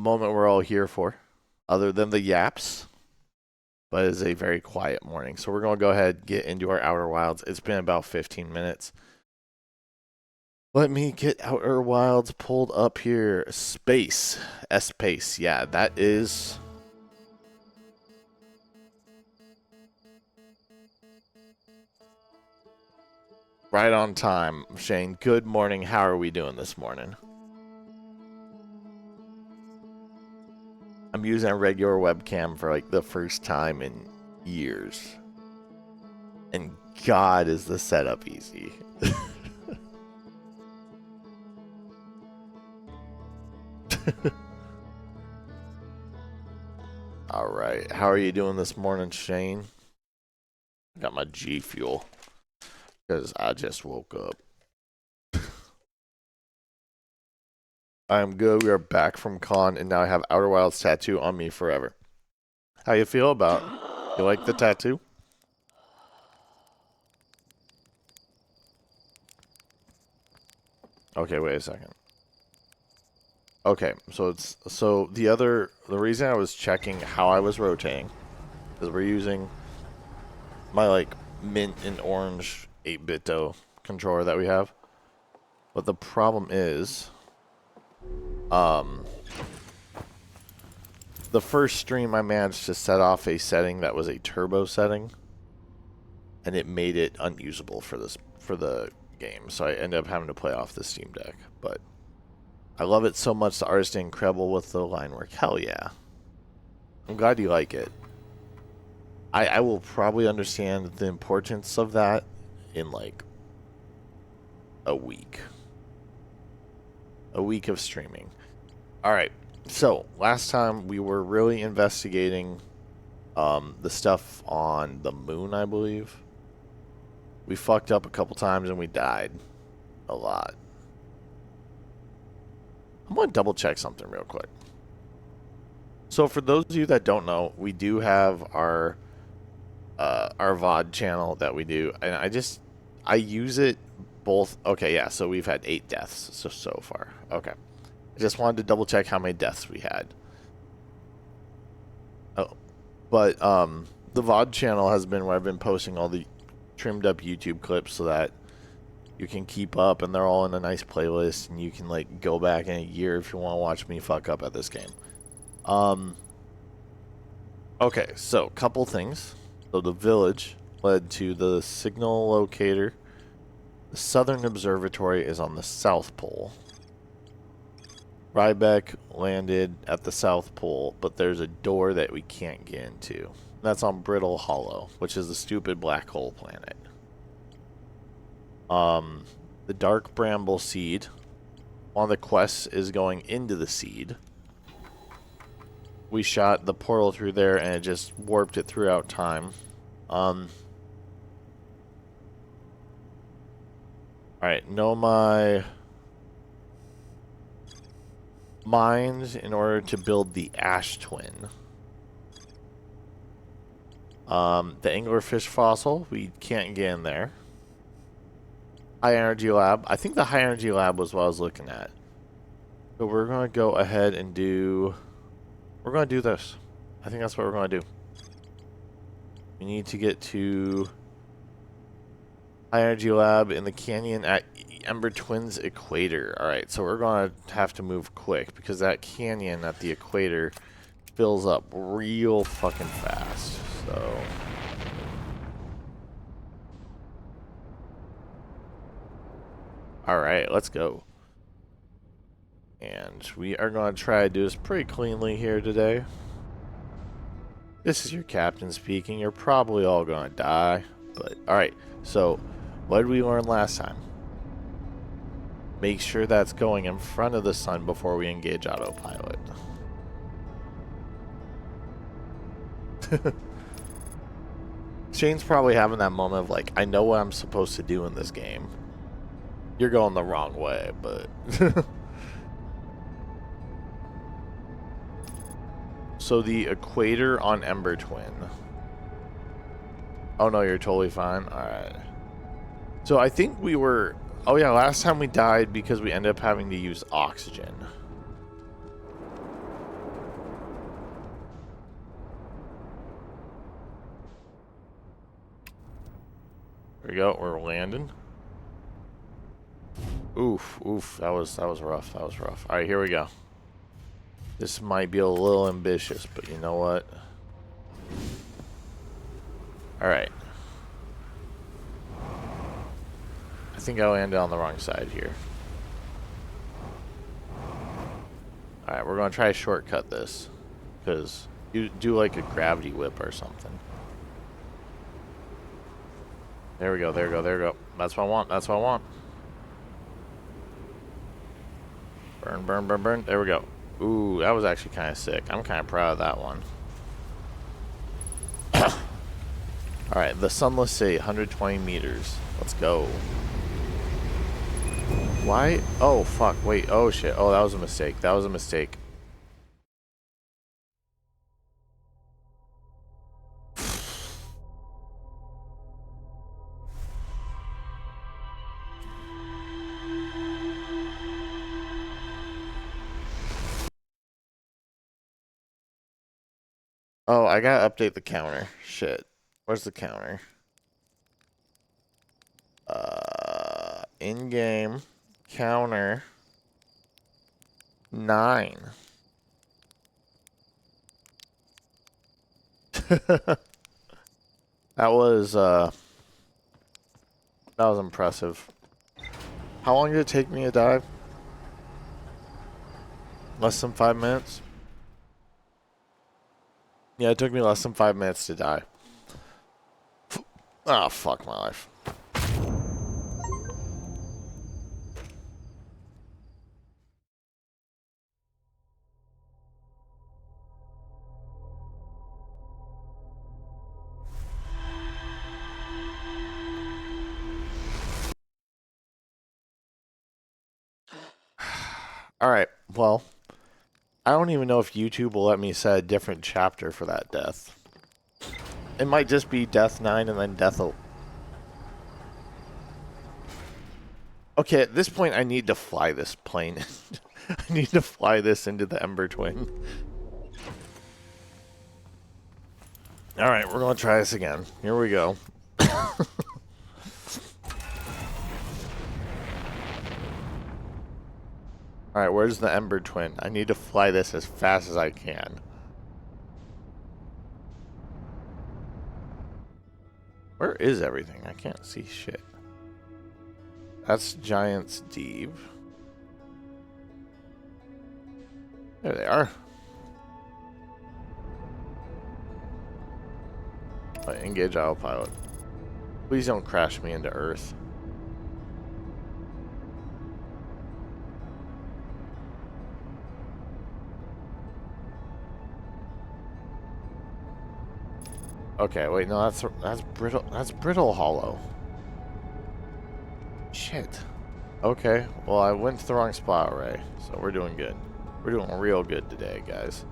moment we're all here for, other than the yaps. But it's a very quiet morning. So we're going to go ahead and get into our Outer Wilds. It's been about 15 minutes. Let me get Outer Wilds pulled up here. Space. S-Pace. Yeah, that is... right on time. Shane, good morning. How are we doing this morning? I'm using a regular webcam for like the first time in years. And God, is the setup easy. All right. How are you doing this morning, Shane? Got my G Fuel because I just woke up. I'm good. We are back from con, and now I have Outer Wilds tattoo on me forever. How you feel about it? You like the tattoo? Okay, wait a second. Okay, so the reason I was checking how I was rotating is we're using my like mint and orange 8-bit controller that we have. But the problem is the first stream I managed to set off a setting that was a turbo setting, and it made it unusable for the game. So I ended up having to play off the Steam Deck. But I love it so much. The artist is incredible with the line work. Hell yeah. I'm glad you like it. I will probably understand the importance of that in like a week. A week of streaming. Alright, so last time we were really investigating the stuff on the moon, I believe. We fucked up a couple times and we died a lot. I'm going to double check something real quick. So for those of you that don't know, we do have our VOD channel that we do, and I use it both. Okay, yeah, so we've had 8 deaths so far. Okay. I just wanted to double check how many deaths we had. Oh, but the VOD channel has been where I've been posting all the trimmed up YouTube clips so that you can keep up, and they're all in a nice playlist, and you can like go back in a year if you want to watch me fuck up at this game. Okay, so couple things. So the village led to the signal locator. The southern observatory is on the south pole. Rybeck landed at the south pole, but there's a door that we can't get into. That's on Brittle Hollow, which is the stupid black hole planet. The Dark Bramble Seed. One of the quests is going into the seed. We shot the portal through there and it just warped it throughout time. Alright, know my mines in order to build the Ash Twin. The anglerfish fossil, we can't get in there. High energy lab. I think the high energy lab was what I was looking at. So we're going to go ahead and do... We're going to do this. I think that's what we're going to do. We need to get to high energy lab in the canyon at Ember Twins Equator. Alright, so we're going to have to move quick because that canyon at the equator fills up real fucking fast. So... Alright, let's go. And we are going to try to do this pretty cleanly here today. This is your captain speaking. You're probably all going to die. But, alright. So, what did we learn last time? Make sure that's going in front of the sun before we engage autopilot. Shane's probably having that moment of like, I know what I'm supposed to do in this game. You're going the wrong way, but... So the equator on Ember Twin. Oh no, you're totally fine. Alright. So I think we were... Oh yeah, last time we died because we ended up having to use oxygen. There we go. We're landing. Oof, oof. That was rough. That was rough. All right, here we go. This might be a little ambitious, but you know what? All right. I think I landed on the wrong side here. All right, we're gonna try to shortcut this, because you do like a gravity whip or something. There we go. There we go. There we go. That's what I want. That's what I want. Burn, burn, burn, burn. There we go. Ooh, that was actually kind of sick. I'm kind of proud of that one. Alright, the Sunless Sea, 120 meters. Let's go. Why? Oh, fuck. Wait. Oh, shit. Oh, that was a mistake. That was a mistake. Oh, I gotta update the counter. Shit. Where's the counter? In-game counter 9. That was impressive. How long did it take me to dive? Less than 5 minutes? Yeah, it took me less than 5 minutes to die. Oh, fuck my life. Alright, well, I don't even know if YouTube will let me set a different chapter for that death. It might just be death 9 and then death. Okay, at this point I need to fly this plane. I need to fly this into the Ember Twin. Alright, we're gonna try this again. Here we go. Alright, where's the Ember Twin? I need to fly this as fast as I can. Where is everything? I can't see shit. That's Giant's Deep. There they are. Engage autopilot. Please don't crash me into Earth. Okay, wait, no, that's brittle. That's brittle hollow. Shit. Okay, well, I went to the wrong spot, Ray. So we're doing good. We're doing real good today, guys.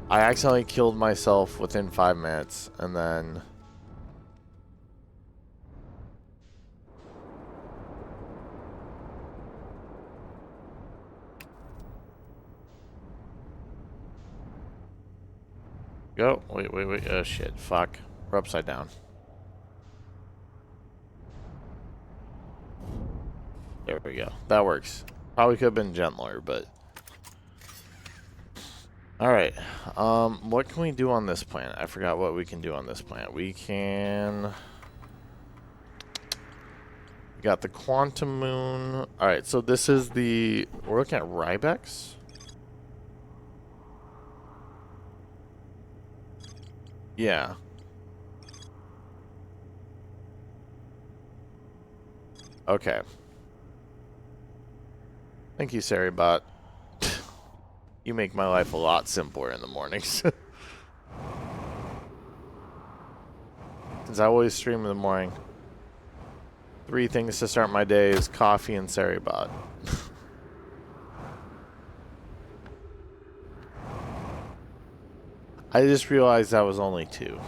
I accidentally killed myself within 5 minutes, and then... Go. Wait, wait, wait. Oh, shit. Fuck. We're upside down. There we go. That works. Probably could have been gentler, but... Alright. What can we do on this planet? I forgot what we can do on this planet. We can... We got the Quantum Moon. Alright, so this is the... We're looking at Rybex? Yeah. Okay. Thank you, Saribot. You make my life a lot simpler in the mornings. Since I always stream in the morning. 3 things to start my day is coffee and Saribot. I just realized that was only 2.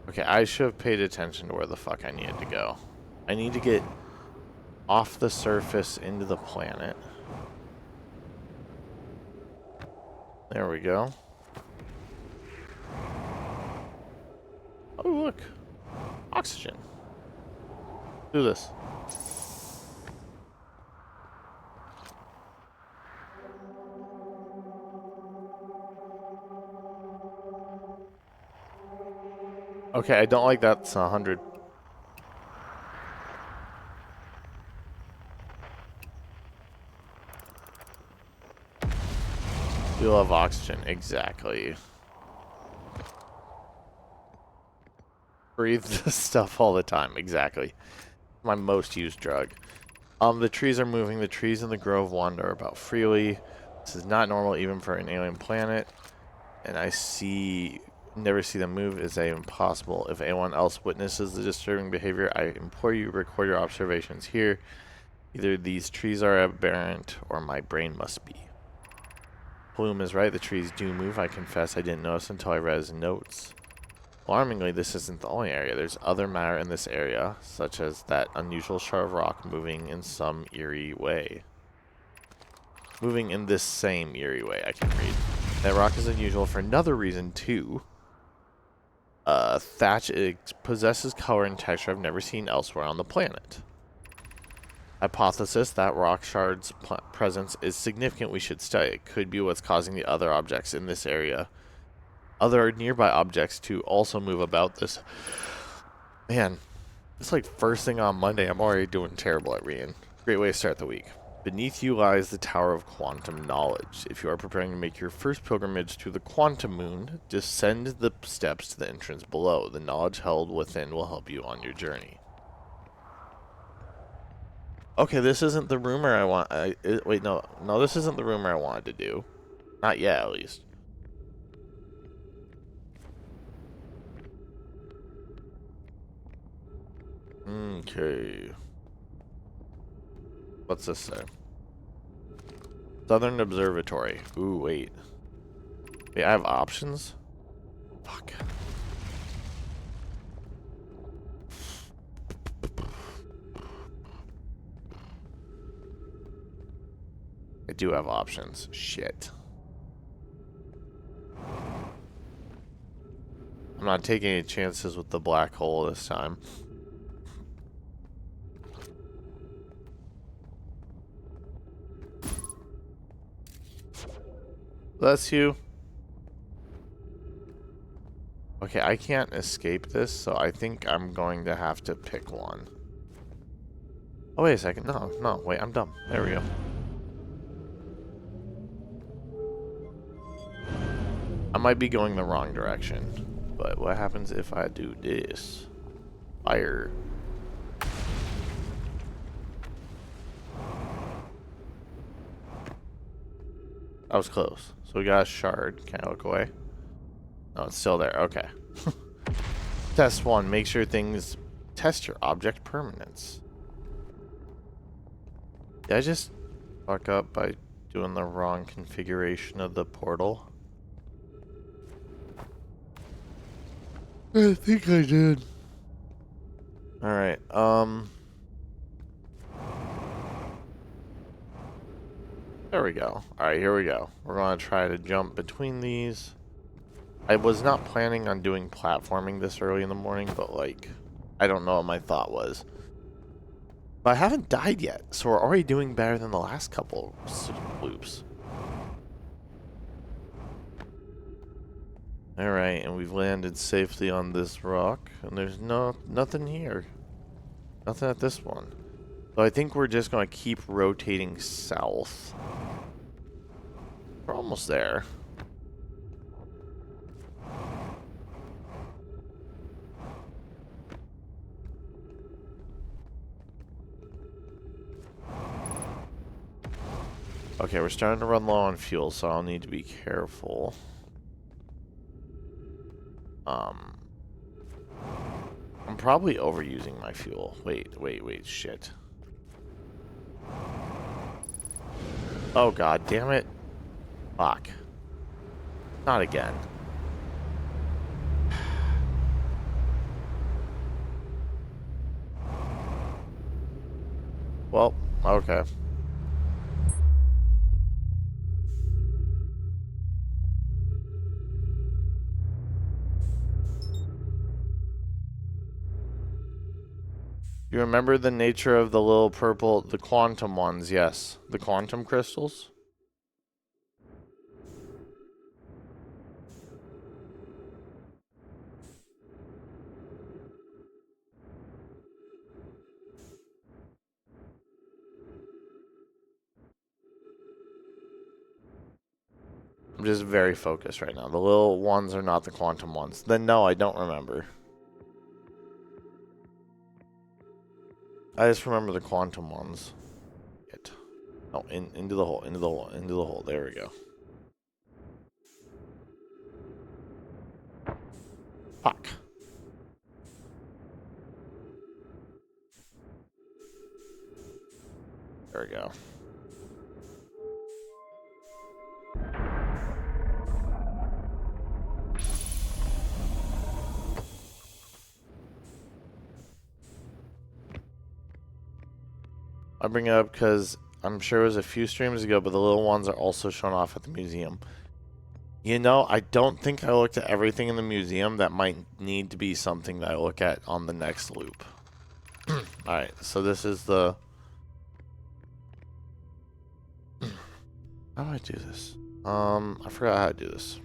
Okay, I should have paid attention to where the fuck I needed to go. I need to get off the surface into the planet. There we go. Oh, look. Oxygen. Do this. Okay, I don't like that's 100. You love oxygen, exactly. Breathe this stuff all the time, exactly. My most used drug. The trees are moving. The trees in the grove wander about freely. This is not normal even for an alien planet. And never see them move is impossible. If anyone else witnesses the disturbing behavior, I implore you record your observations here. Either these trees are aberrant or my brain must be. Bloom is right, the trees do move. I confess I didn't notice until I read his notes. Alarmingly, this isn't the only area. There's other matter in this area, such as that unusual shard of rock moving in some eerie way. Moving in this same eerie way, I can read. That rock is unusual for another reason, too. Thatch, it possesses color and texture I've never seen elsewhere on the planet. Hypothesis that rock shard's presence is significant, we should study. It could be what's causing the other objects in this area, other nearby objects, to also move about this. Man, it's like first thing on Monday, I'm already doing terrible at reading. Great way to start the week. Beneath you lies the Tower of Quantum Knowledge. If you are preparing to make your first pilgrimage to the Quantum Moon, descend the steps to the entrance below. The knowledge held within will help you on your journey. Okay, this isn't the rumor I want. Wait, no, this isn't the rumor I wanted to do. Not yet, at least. Okay. What's this say? Southern Observatory. Ooh, wait. Wait, I have options? Fuck. I do have options. Shit. I'm not taking any chances with the black hole this time. Bless you. Okay, I can't escape this, so I think I'm going to have to pick one. Oh, wait a second. No, wait, I'm dumb. There we go. I might be going the wrong direction, but what happens if I do this? Fire. That was close. So we got a shard. Can I look away? No, it's still there. Okay. Test 1. Make sure things... Test your object permanence. Did I just fuck up by doing the wrong configuration of the portal? I think I did. Alright, there we go. Alright, here we go. We're gonna try to jump between these. I was not planning on doing platforming this early in the morning, but, like, I don't know what my thought was. But I haven't died yet, so we're already doing better than the last couple loops. Alright, and we've landed safely on this rock, and there's nothing here. Nothing at this one. So I think we're just going to keep rotating south. We're almost there. Okay, we're starting to run low on fuel, so I'll need to be careful. I'm probably overusing my fuel. Wait, shit. Oh god, damn it. Fuck. Not again. Well, okay. You remember the nature of the little purple, the quantum ones, yes. The quantum crystals? I'm just very focused right now. The little ones are not the quantum ones. Then no, I don't remember. I just remember the quantum ones. Oh, into the hole, into the hole, into the hole. There we go. Fuck. There we go. I bring it up because I'm sure it was a few streams ago, but the little ones are also shown off at the museum. You know, I don't think I looked at everything in the museum. That might need to be something that I look at on the next loop. Alright, so this is the... How do I do this? I forgot how to do this.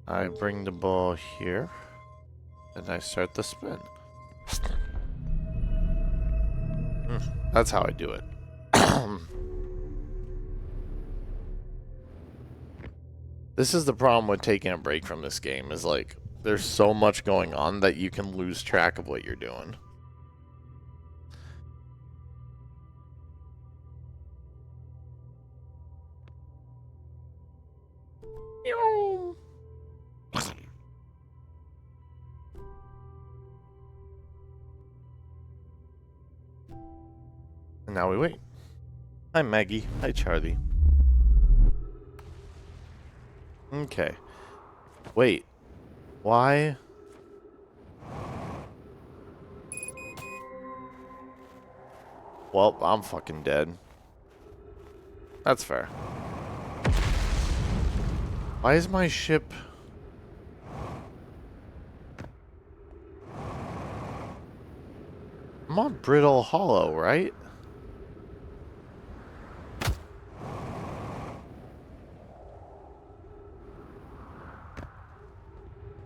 I bring the ball here, and I start the spin. That's how I do it. This is the problem with taking a break from this game, is like, there's so much going on that you can lose track of what you're doing. And now we wait. Hi Maggie. Hi Charlie. Okay. Wait. Why? Well, I'm fucking dead. That's fair. Why is my ship... I'm on Brittle Hollow, right?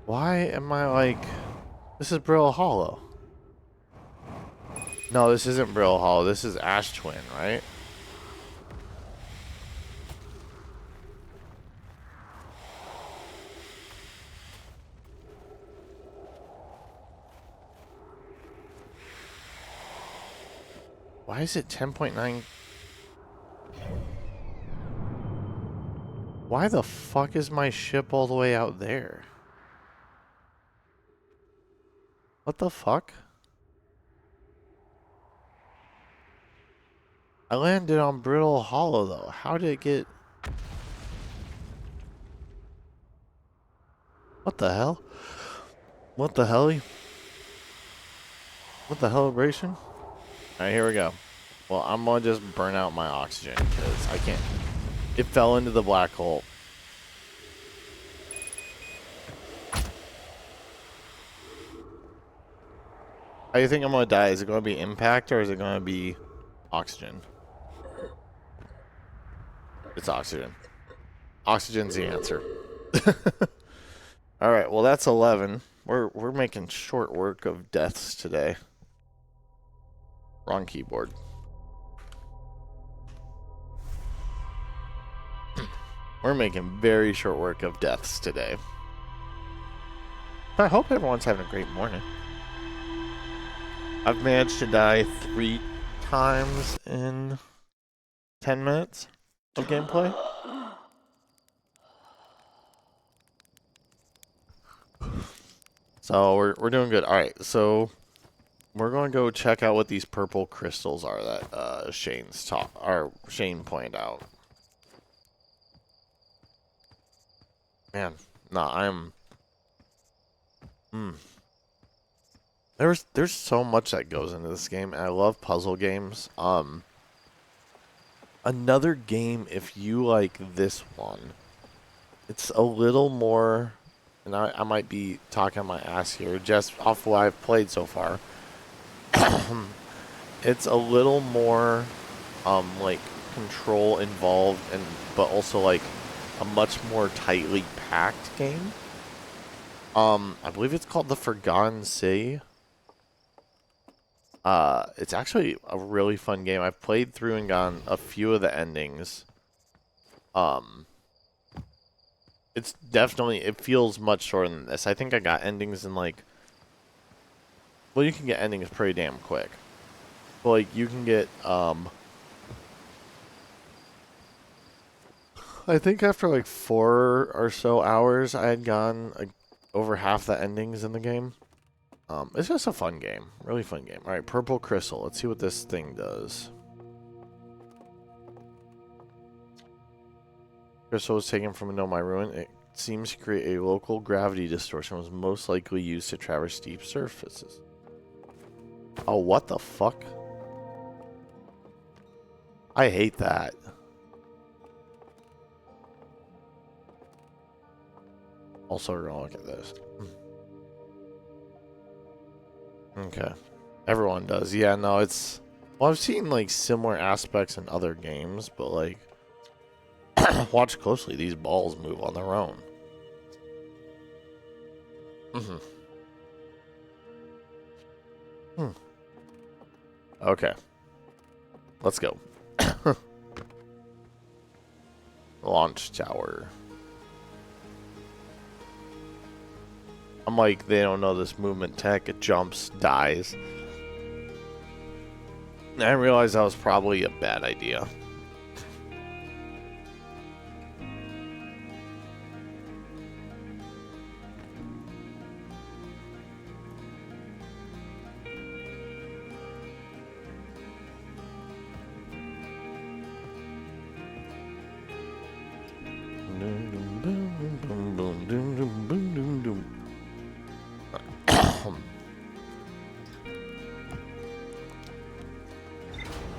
Why am I like... This is Brittle Hollow. No, this isn't Brittle Hollow. This is Ash Twin, right? Why is it 10.9? Why the fuck is my ship all the way out there? What the fuck? I landed on Brittle Hollow though. How did it get... What the hell? What the hell? What the celebration? Alright, here we go. Well, I'm gonna just burn out my oxygen because I can't. It fell into the black hole. How do you think I'm gonna die? Is it gonna be impact or is it gonna be oxygen? It's oxygen. Oxygen's the answer. Alright, well that's 11. We're making short work of deaths today. Wrong keyboard. We're making very short work of deaths today. I hope everyone's having a great morning. I've managed to die 3 times in 10 minutes of gameplay. So we're doing good. All right, so We're going to go check out what these purple crystals are that Shane pointed out. Man, nah, I'm. There's so much that goes into this game, and I love puzzle games. Another game, if you like this one, it's a little more, and I might be talking my ass here, just off what I've played so far. It's a little more, like control involved, but also like a much more tightly packed game. I believe it's called The Forgotten City. It's actually a really fun game. I've played through and gotten a few of the endings. It's definitely, it feels much shorter than this. I think I got endings in like, well, you can get endings pretty damn quick. But like, you can get, I think after like 4 or so hours, I had gotten like over half the endings in the game. It's just a fun game. Really fun game. Alright, purple crystal. Let's see what this thing does. Crystal was taken from a my ruin. It seems to create a local gravity distortion. Was most likely used to traverse steep surfaces. Oh, what the fuck? I hate that. Also, we're gonna look at this. Okay. Everyone does. Yeah, no, it's... Well, I've seen, like, similar aspects in other games, but, like... watch closely. These balls move on their own. Okay. Let's go. Launch tower. I'm like, they don't know this movement tech. It jumps, dies. I realized that was probably a bad idea.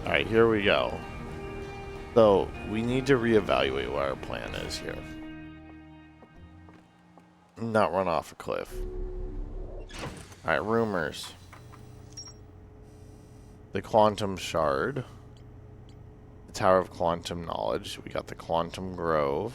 Alright, here we go. So, we need to reevaluate what our plan is here. Not run off a cliff. Alright, rumors. The quantum shard. The Tower of Quantum Knowledge. We got the Quantum Grove.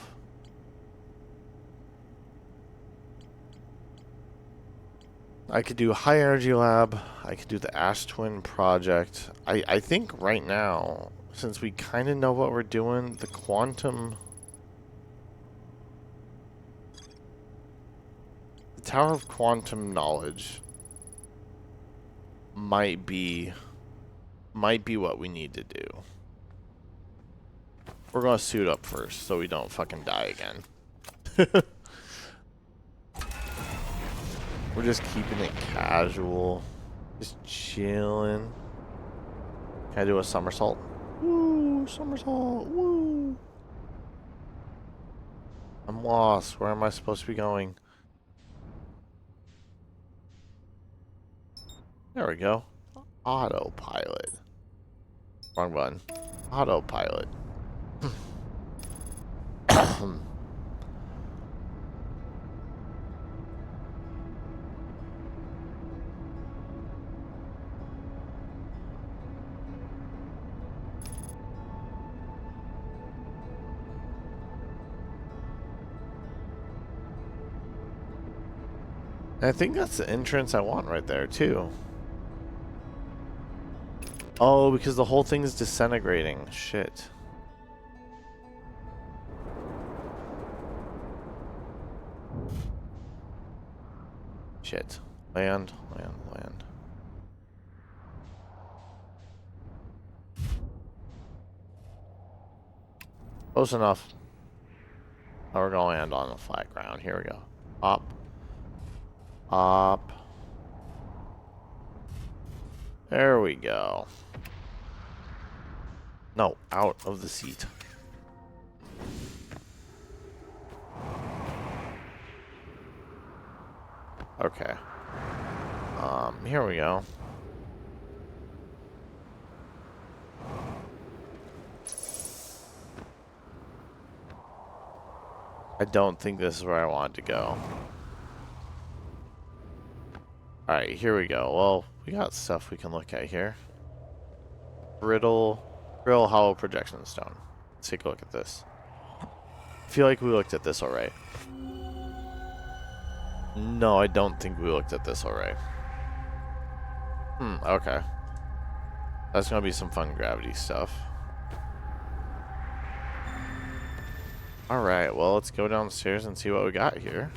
I could do High Energy Lab. I could do the Ash Twin Project. I think right now, since we kind of know what we're doing, the Quantum... The Tower of Quantum Knowledge might be what we need to do. We're gonna suit up first so we don't fucking die again. We're just keeping it casual. Just chilling. Can I do a somersault? Woo! Somersault! Woo! I'm lost. Where am I supposed to be going? There we go. Autopilot. Wrong button. Autopilot. I think that's the entrance I want right there, too. Oh, because the whole thing is disintegrating. Shit. Shit. Land, land, land. Close enough. Now we're going to land on the flat ground. Here we go. Up. Up. There we go. No, out of the seat. Okay. Here we go. I don't think this is where I want to go. Alright, here we go. Well, we got stuff we can look at here. Brittle hollow projection stone. Let's take a look at this. I feel like we looked at this alright. No, I don't think we looked at this alright. Okay. That's gonna be some fun gravity stuff. Alright, well, let's go downstairs and see what we got here.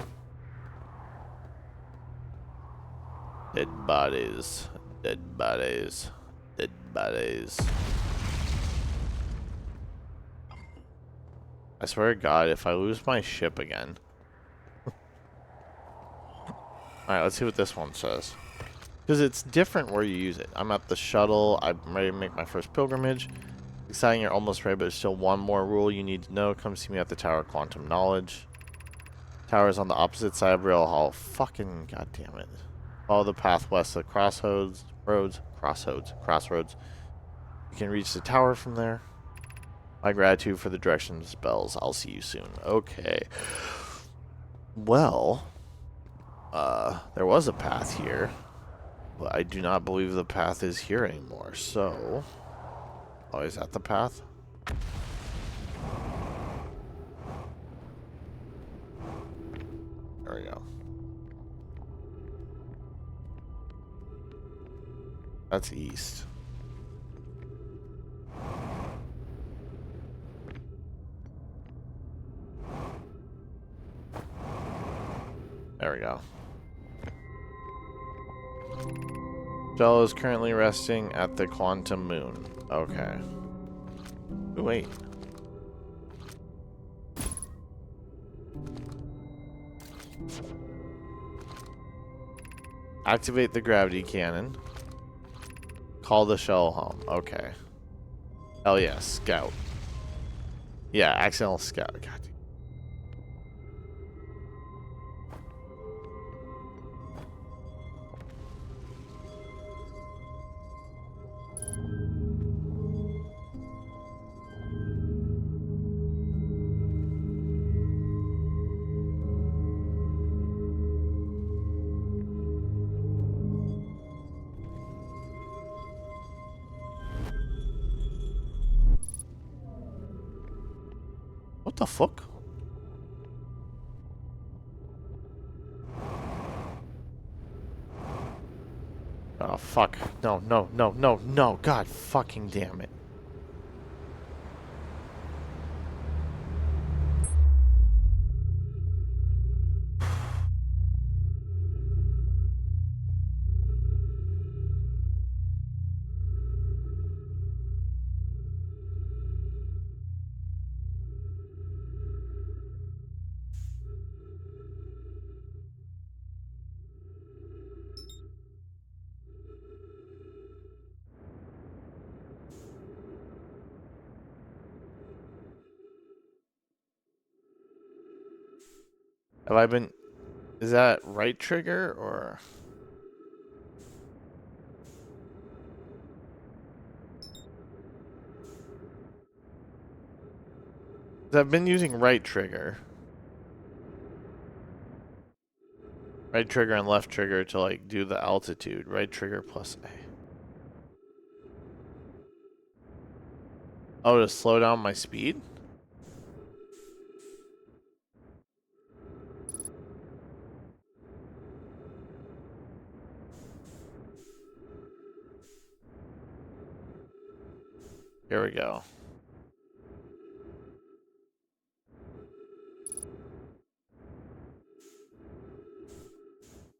Dead bodies. Dead bodies. Dead bodies. I swear to God, if I lose my ship again. Alright, let's see what this one says. Because it's different where you use it. I'm at the shuttle. I'm ready to make my first pilgrimage. Exciting, you're almost ready, but there's still one more rule you need to know. Come see me at the Tower of Quantum Knowledge. Tower is on the opposite side of Rail Hall. Fucking goddamn it. Follow the path west of the crossroads. You can reach the tower from there. My gratitude for the directions spells. I'll see you soon. Okay. Well, there was a path here, but I do not believe the path is here anymore. So, oh, is that the path? There we go. That's east. There we go. Shell is currently resting at the Quantum Moon. Okay. Ooh, wait. Activate the gravity cannon. Call the shell home. Okay. Hell yeah, scout. Yeah, accidental scout. God damn. What the fuck? Oh, fuck. No, no, no, no, no. God fucking damn it. Have I been... Is that right trigger, or... I've been using right trigger. Right trigger and left trigger to, like, do the altitude. Right trigger plus A. Oh, to slow down my speed? Here we go.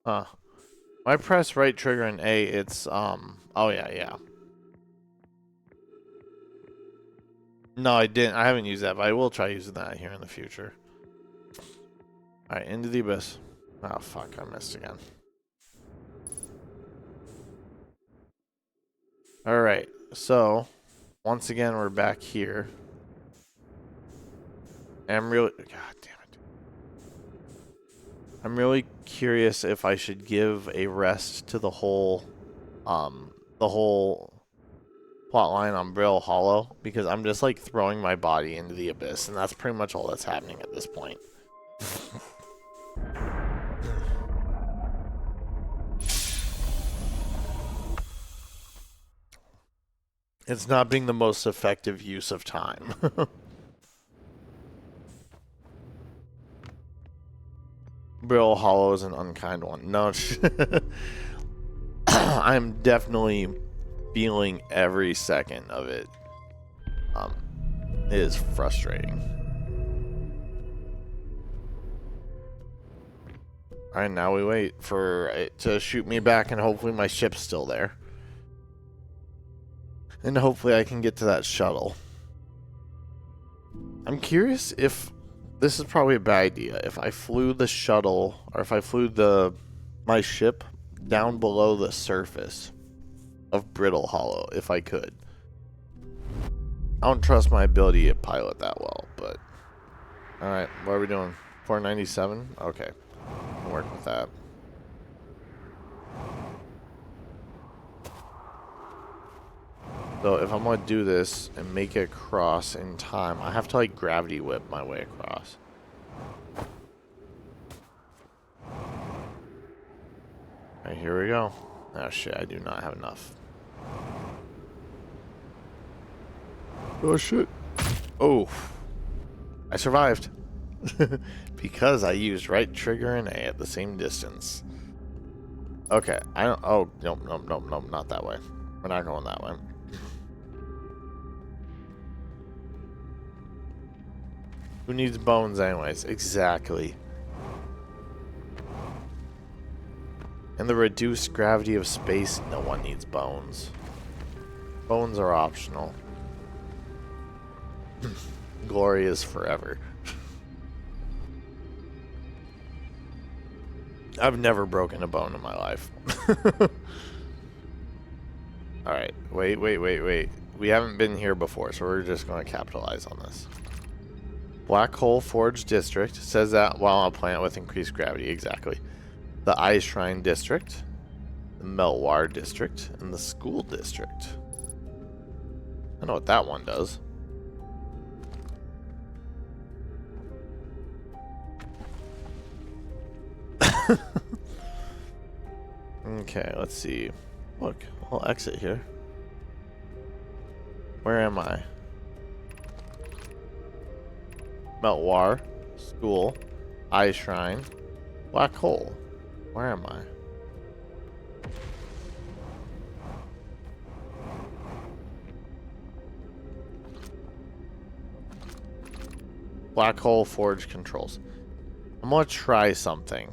Huh. When I press right trigger and A, it's, oh yeah, yeah. No, I didn't. I haven't used that, but I will try using that here in the future. Alright, into the abyss. Oh, fuck, I missed again. Alright, so once again we're back here. I'm really God damn it. I'm really curious if I should give a rest to the whole plot line on Brill Hollow, because I'm just like throwing my body into the abyss, and that's pretty much all that's happening at this point. It's not being the most effective use of time. Brill Hollow is an unkind one. No, I'm definitely feeling every second of it. It is frustrating. Alright, now we wait for it to shoot me back, and hopefully my ship's still there. And hopefully I can get to that shuttle. I'm curious if this is probably a bad idea. If I flew the shuttle, or if I flew my ship down below the surface of Brittle Hollow, if I could. I don't trust my ability to pilot that well, but alright, what are we doing? 497? Okay. I'll work with that. So if I'm going to do this and make it across in time, I have to like gravity whip my way across. Alright, here we go. Oh shit, I do not have enough. Oh shit. Oh. I survived. Because I used right trigger and A at the same distance. Okay, I don't... Oh, nope, not that way. We're not going that way. Who needs bones anyways? Exactly. In the reduced gravity of space, no one needs bones. Bones are optional. Glory is forever. I've never broken a bone in my life. Alright, wait. We haven't been here before, so we're just going to capitalize on this. Black Hole Forge District says that while on a planet with increased gravity, exactly. The Ice Shrine District, the Melwar District, and the School District. I know what that one does. Okay, let's see. Look, I'll exit here. Where am I? Meltwar, School, Ice Shrine, Black Hole. Where am I? Black Hole Forge controls. I'm gonna try something.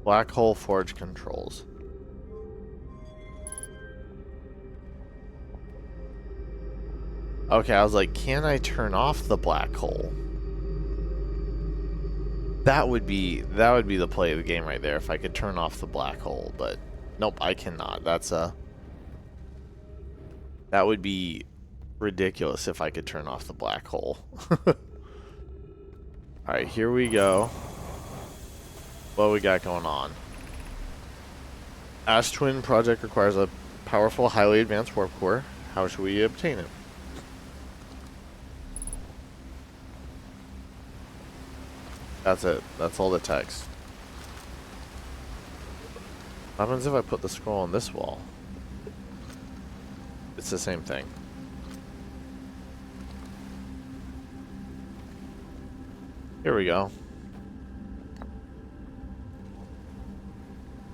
Black Hole Forge controls. Okay, I was like, can I turn off the black hole? That would be the play of the game right there, if I could turn off the black hole, but nope, I cannot. That would be ridiculous if I could turn off the black hole. Alright, here we go. What we got going on? Ash Twin project requires a powerful, highly advanced warp core. How should we obtain it? That's it. That's all the text. What happens if I put the scroll on this wall? It's the same thing. Here we go.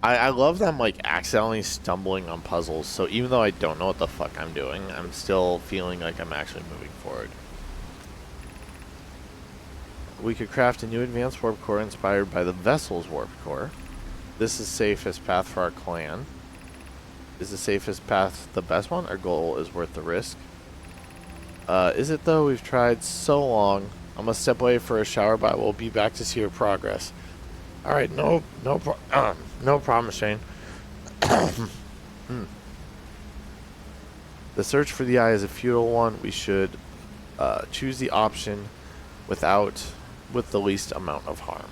I love that I'm like accidentally stumbling on puzzles, so even though I don't know what the fuck I'm doing, I'm still feeling like I'm actually moving forward. We could craft a new advanced warp core inspired by the vessel's warp core. This is safest path for our clan. Is the safest path the best one? Our goal is worth the risk. Is it though? We've tried so long. I'm gonna step away for a shower, but we'll be back to see your progress. All right, no problem, Shane. The search for the eye is a futile one. We should choose the option with the least amount of harm.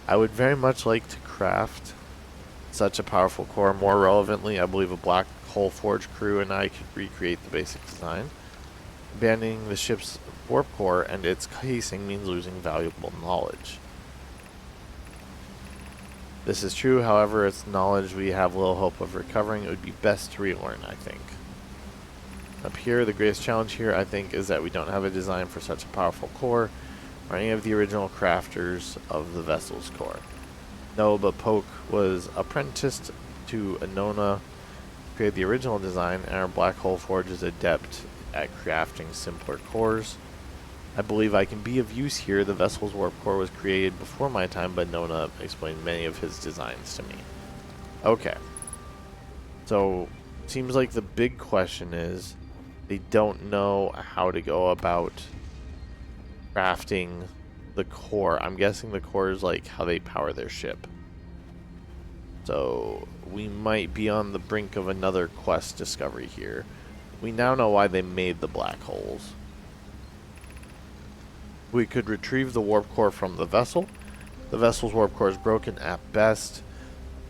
I would very much like to craft such a powerful core. More relevantly, I believe a black hole forge crew and I could recreate the basic design. Abandoning the ship's warp core and its casing means losing valuable knowledge. This is true, however, it's knowledge we have little hope of recovering. It would be best to relearn, I think. Up here, the greatest challenge here, I think, is that we don't have a design for such a powerful core or any of the original crafters of the vessel's core. No, but Poke was apprenticed to Anona, create the original design, and our black hole forge is adept at crafting simpler cores. I believe I can be of use here. The vessel's warp core was created before my time, but Nona explained many of his designs to me. Okay. So, seems like the big question is, they don't know how to go about crafting the core. I'm guessing the core is like how they power their ship. So, we might be on the brink of another quest discovery here. We now know why they made the black holes. We could retrieve the warp core from the vessel. The vessel's warp core is broken at best.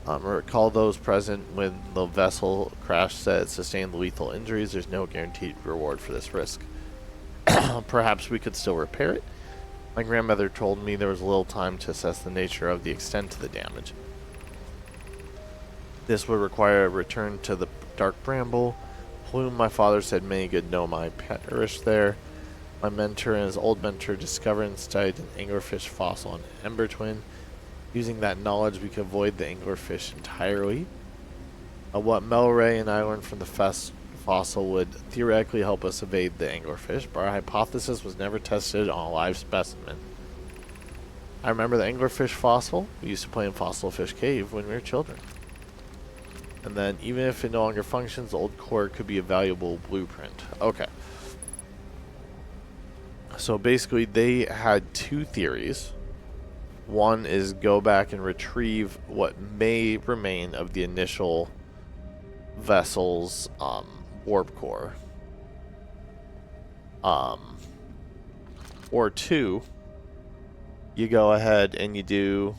Recall those present when the vessel crashed said it sustained lethal injuries. There's no guaranteed reward for this risk. Perhaps we could still repair it. My grandmother told me there was little time to assess the nature of the extent of the damage. This would require a return to the Dark Bramble. Plume, my father said many good Nomai perished there. My mentor and his old mentor discovered and studied an anglerfish fossil and ember twin. Using that knowledge, we could avoid the anglerfish entirely. What Melray and I learned from the fossil would theoretically help us evade the anglerfish, but our hypothesis was never tested on a live specimen. I remember the anglerfish fossil. We used to play in Fossil Fish Cave when we were children. And then, even if it no longer functions, the old core could be a valuable blueprint. Okay. So basically, they had two theories. One is go back and retrieve what may remain of the initial vessel's warp core. Or two, you go ahead and you do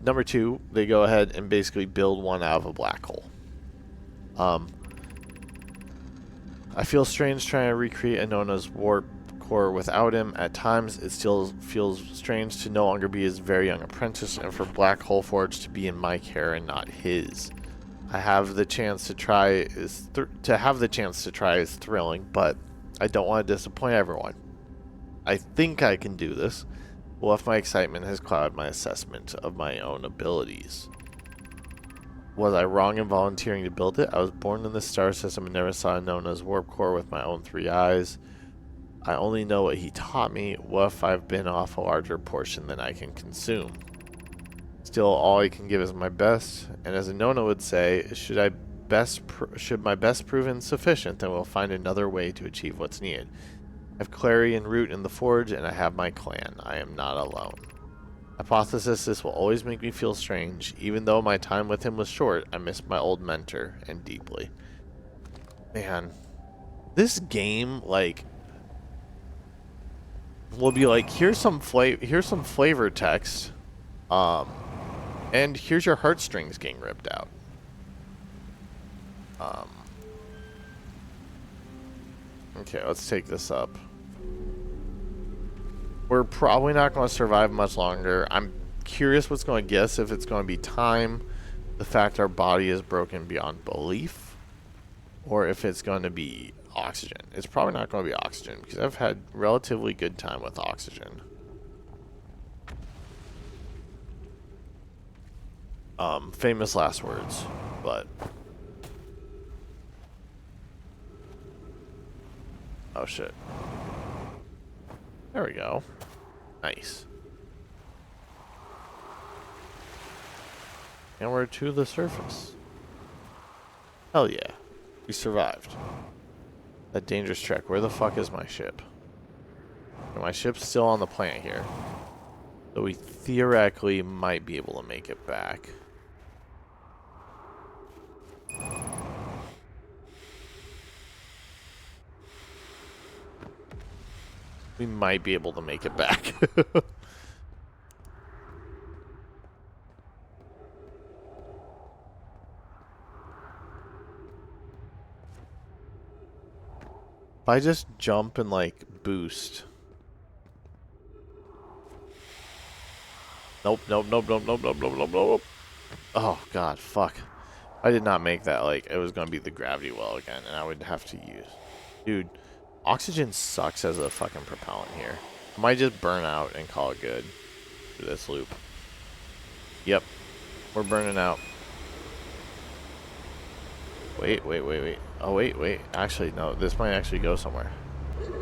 number two, they go ahead and basically build one out of a black hole. I feel strange trying to recreate Anona's warp core without him. At times, it still feels strange to no longer be his very young apprentice, and for Black Hole Forge to be in my care and not his. I have the chance to try is thrilling, but I don't want to disappoint everyone. I think I can do this. Well, if my excitement has clouded my assessment of my own abilities. Was I wrong in volunteering to build it? I was born in the star system and never saw Nona's warp core with my own 3 eyes. I only know what he taught me. What if I've been off a larger portion than I can consume? Still, all I can give is my best, and as a Nona would say, should my best prove insufficient, then we'll find another way to achieve what's needed. I have Clary and Root in the Forge, and I have my clan. I am not alone. Hypothesis, this will always make me feel strange. Even though my time with him was short, I miss my old mentor, and deeply. Man, this game, like, will be like, here's some flavor text, and here's your heartstrings getting ripped out. Okay, let's take this up. We're probably not going to survive much longer. I'm curious what's going to get us, if it's going to be time, the fact our body is broken beyond belief, or if it's going to be oxygen. It's probably not going to be oxygen, because I've had relatively good time with oxygen. Famous last words, but... Oh shit. There we go. Nice. And we're to the surface. Hell yeah. We survived. That dangerous trek. Where the fuck is my ship? My ship's still on the planet here. So we theoretically might be able to make it back. We might be able to make it back. If I just jump and, like, boost. Nope, nope, nope, nope, nope, nope, nope, nope, nope. Oh, God, fuck. I did not make that, like, it was going to be the gravity well again, and I would have to use... Dude, oxygen sucks as a fucking propellant here. I might just burn out and call it good for this loop. Yep, we're burning out. Wait, wait, wait, wait. Oh, wait, wait. Actually, no, this might actually go somewhere.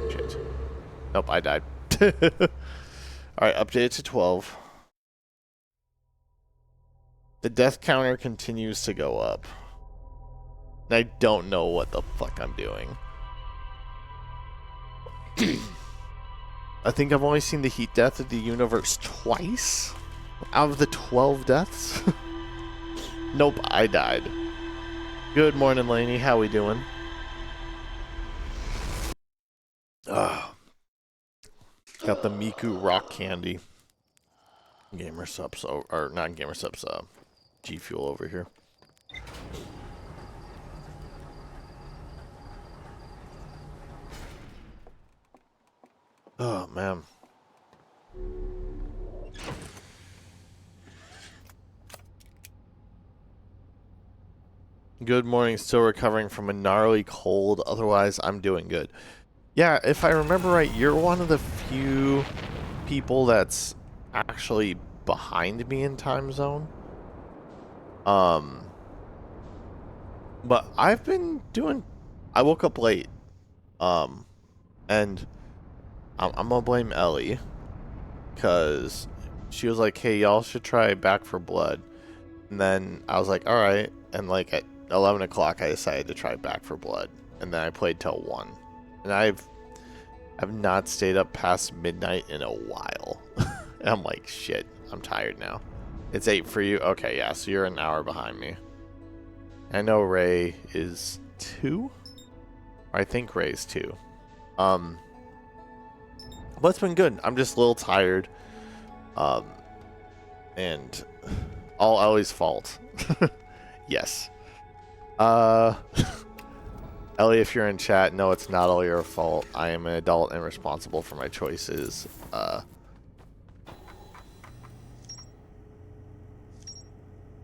Shit. Nope, I died. Alright, update it to 12. The death counter continues to go up. And I don't know what the fuck I'm doing. I think I've only seen the heat death of the universe twice out of the 12 deaths. Nope, I died. Good morning, Laney. How we doing? Got the Miku rock candy. Gamer subs, or not gamer subs, G Fuel over here. Oh, man. Good morning. Still recovering from a gnarly cold. Otherwise, I'm doing good. Yeah, if I remember right, you're one of the few people that's actually behind me in time zone. But I've been doing... I woke up late. And I'm gonna blame Ellie. Because she was like, hey, y'all should try Back for Blood. And then I was like, alright. And like at 11 o'clock, I decided to try Back for Blood. And then I played till 1. And I've not stayed up past midnight in a while. And I'm like, shit, I'm tired now. It's 8 for you? Okay, yeah, so you're an hour behind me. I know Ray is 2? I think Ray's 2. But it's been good. I'm just a little tired. And all Ellie's fault. Yes. Ellie, if you're in chat, no, it's not all your fault. I am an adult and responsible for my choices.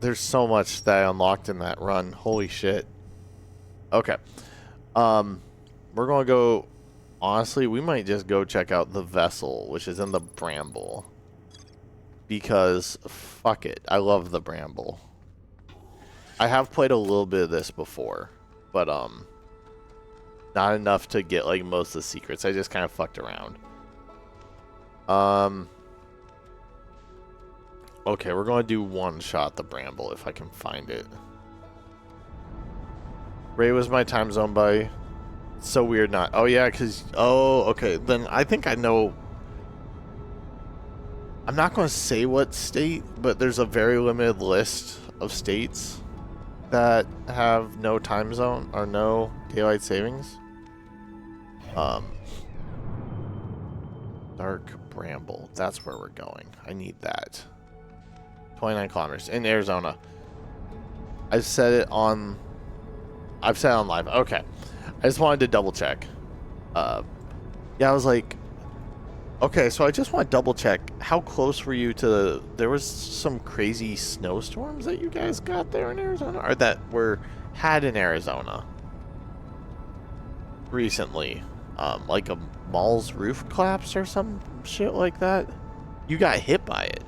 There's so much that I unlocked in that run. Holy shit. Okay. We're gonna go... Honestly, we might just go check out the vessel, which is in the Bramble. Because, fuck it. I love the Bramble. I have played a little bit of this before. But, not enough to get, like, most of the secrets. I just kind of fucked around. Okay, we're going to do one shot the Bramble, if I can find it. Ray was my time zone buddy. So weird not... Oh, yeah, because... Oh, okay. Then I think I know... I'm not going to say what state, but there's a very limited list of states that have no time zone or no daylight savings. Dark Bramble. That's where we're going. I need that. 29 kilometers in Arizona. I've said it on live. Okay. I just wanted to double check. Yeah, I was like, okay, so I just want to double check. How close were you to there was some crazy snowstorms that you guys got there in Arizona, or that had in Arizona recently? Like a mall's roof collapse or some shit like that. You got hit by it.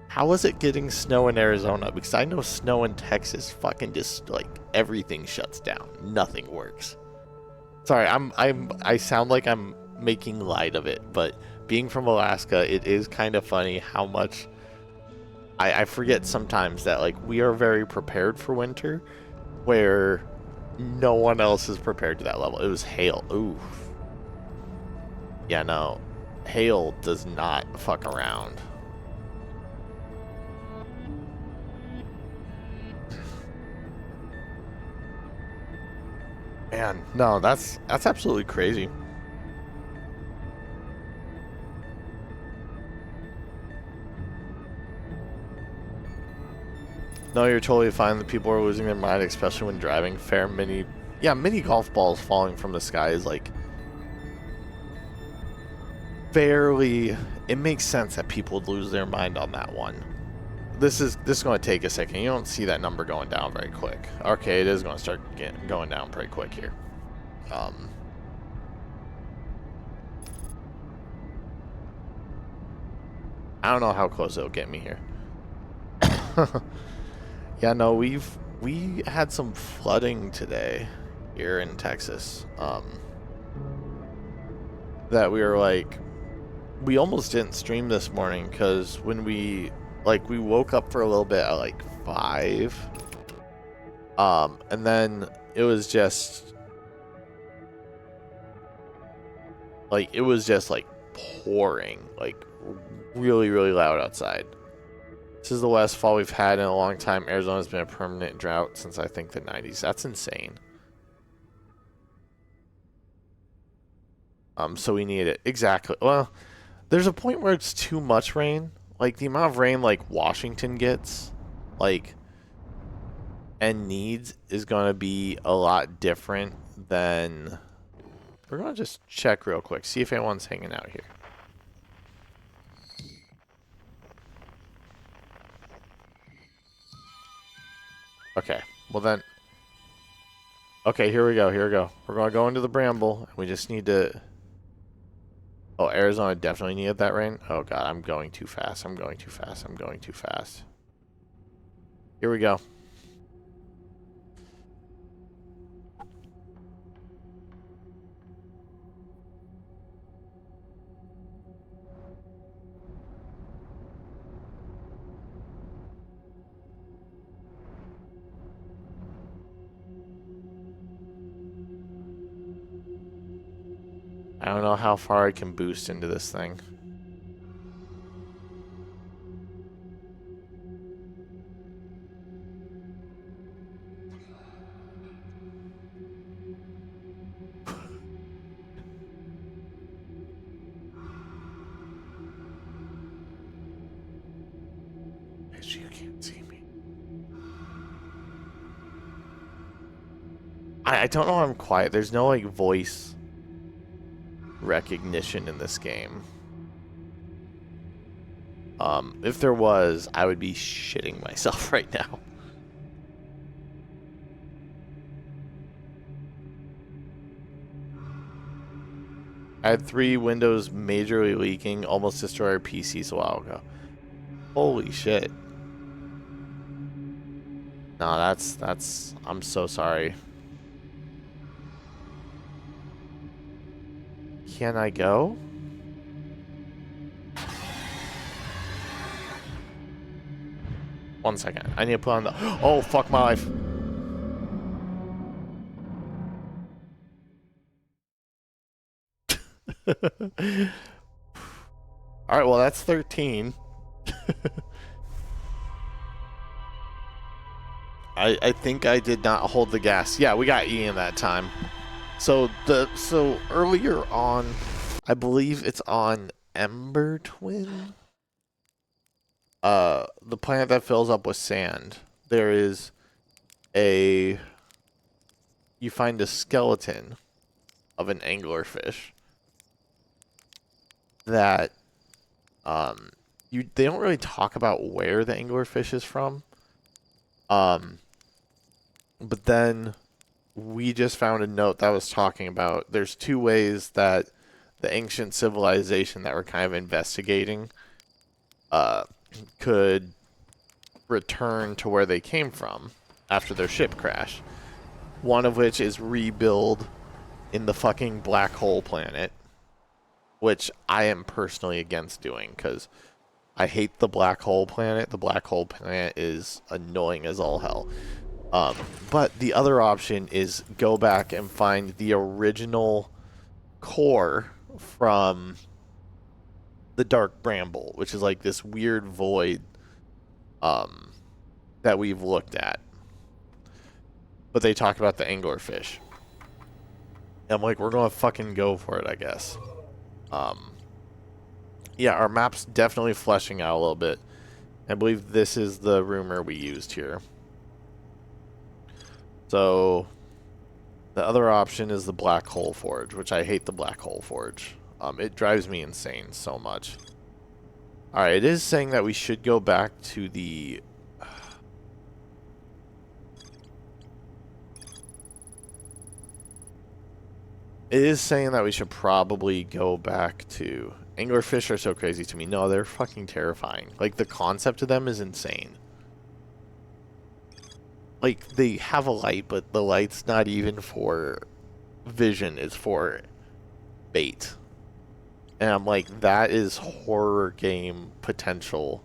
How was it getting snow in Arizona? Because I know snow in Texas fucking just, like, everything shuts down. Nothing works. Sorry, I sound like I'm making light of it, but being from Alaska, it is kind of funny how much I forget sometimes that, like, we are very prepared for winter, where no one else is prepared to that level. It was hail. Ooh. Yeah, no. Hail does not fuck around. Man, no, that's absolutely crazy. No, you're totally fine. The people are losing their mind, especially when driving. Fair mini... Yeah, mini golf balls falling from the sky is, like... Fairly... It makes sense that people would lose their mind on that one. This is going to take a second. You don't see that number going down very quick. Okay, it is going to start going down pretty quick here. I don't know how close it'll get me here. Yeah, no, we had some flooding today here in Texas. That we were like, we almost didn't stream this morning because when we woke up for a little bit at like 5, and then it was just like pouring, like really, really loud outside. This is the last fall we've had in a long time. Arizona's been a permanent drought since I think the 90s. That's insane. So we need it. Exactly. Well, there's a point where it's too much rain. Like, the amount of rain, like, Washington gets, like, and needs is going to be a lot different than... We're going to just check real quick. See if anyone's hanging out here. Okay, well then... Okay, here we go, here we go. We're going to go into the bramble. We just need to... Oh, Arizona definitely needed that rain. Oh god, I'm going too fast. I'm going too fast. I'm going too fast. Here we go. I don't know how far I can boost into this thing. You can't see me. I don't know why I'm quiet. There's no, like, voice recognition in this game. If there was, I would be shitting myself right now. I had 3 windows majorly leaking, almost destroyed our PCs a while ago. Holy shit. No, that's, I'm so sorry. Can I go? One second. I need to put on the... Oh, fuck my life. Alright, well, that's 13. I think I did not hold the gas. Yeah, we got Ian that time. So earlier on, I believe it's on Ember Twin. The planet that fills up with sand. There is you find a skeleton of an anglerfish that they don't really talk about where the anglerfish is from. But then we just found a note that was talking about there's 2 ways that the ancient civilization that we're kind of investigating could return to where they came from after their ship crash. One of which is rebuild in the fucking black hole planet, which I am personally against doing because I hate the black hole planet. The black hole planet is annoying as all hell. But the other option is go back and find the original core from the Dark Bramble, which is like this weird void that we've looked at. But they talk about the anglerfish. I'm like, we're gonna fucking go for it, I guess. Yeah, our map's definitely fleshing out a little bit. I believe this is the rumor we used here. So the other option is the Black Hole Forge, which I hate the Black Hole Forge. It drives me insane so much. Alright, it is saying that we should go back to the... It is saying that we should probably go back to... Anglerfish are so crazy to me. No, they're fucking terrifying. Like, the concept of them is insane. Like, they have a light, but the light's not even for vision. It's for bait. And I'm like, that is horror game potential.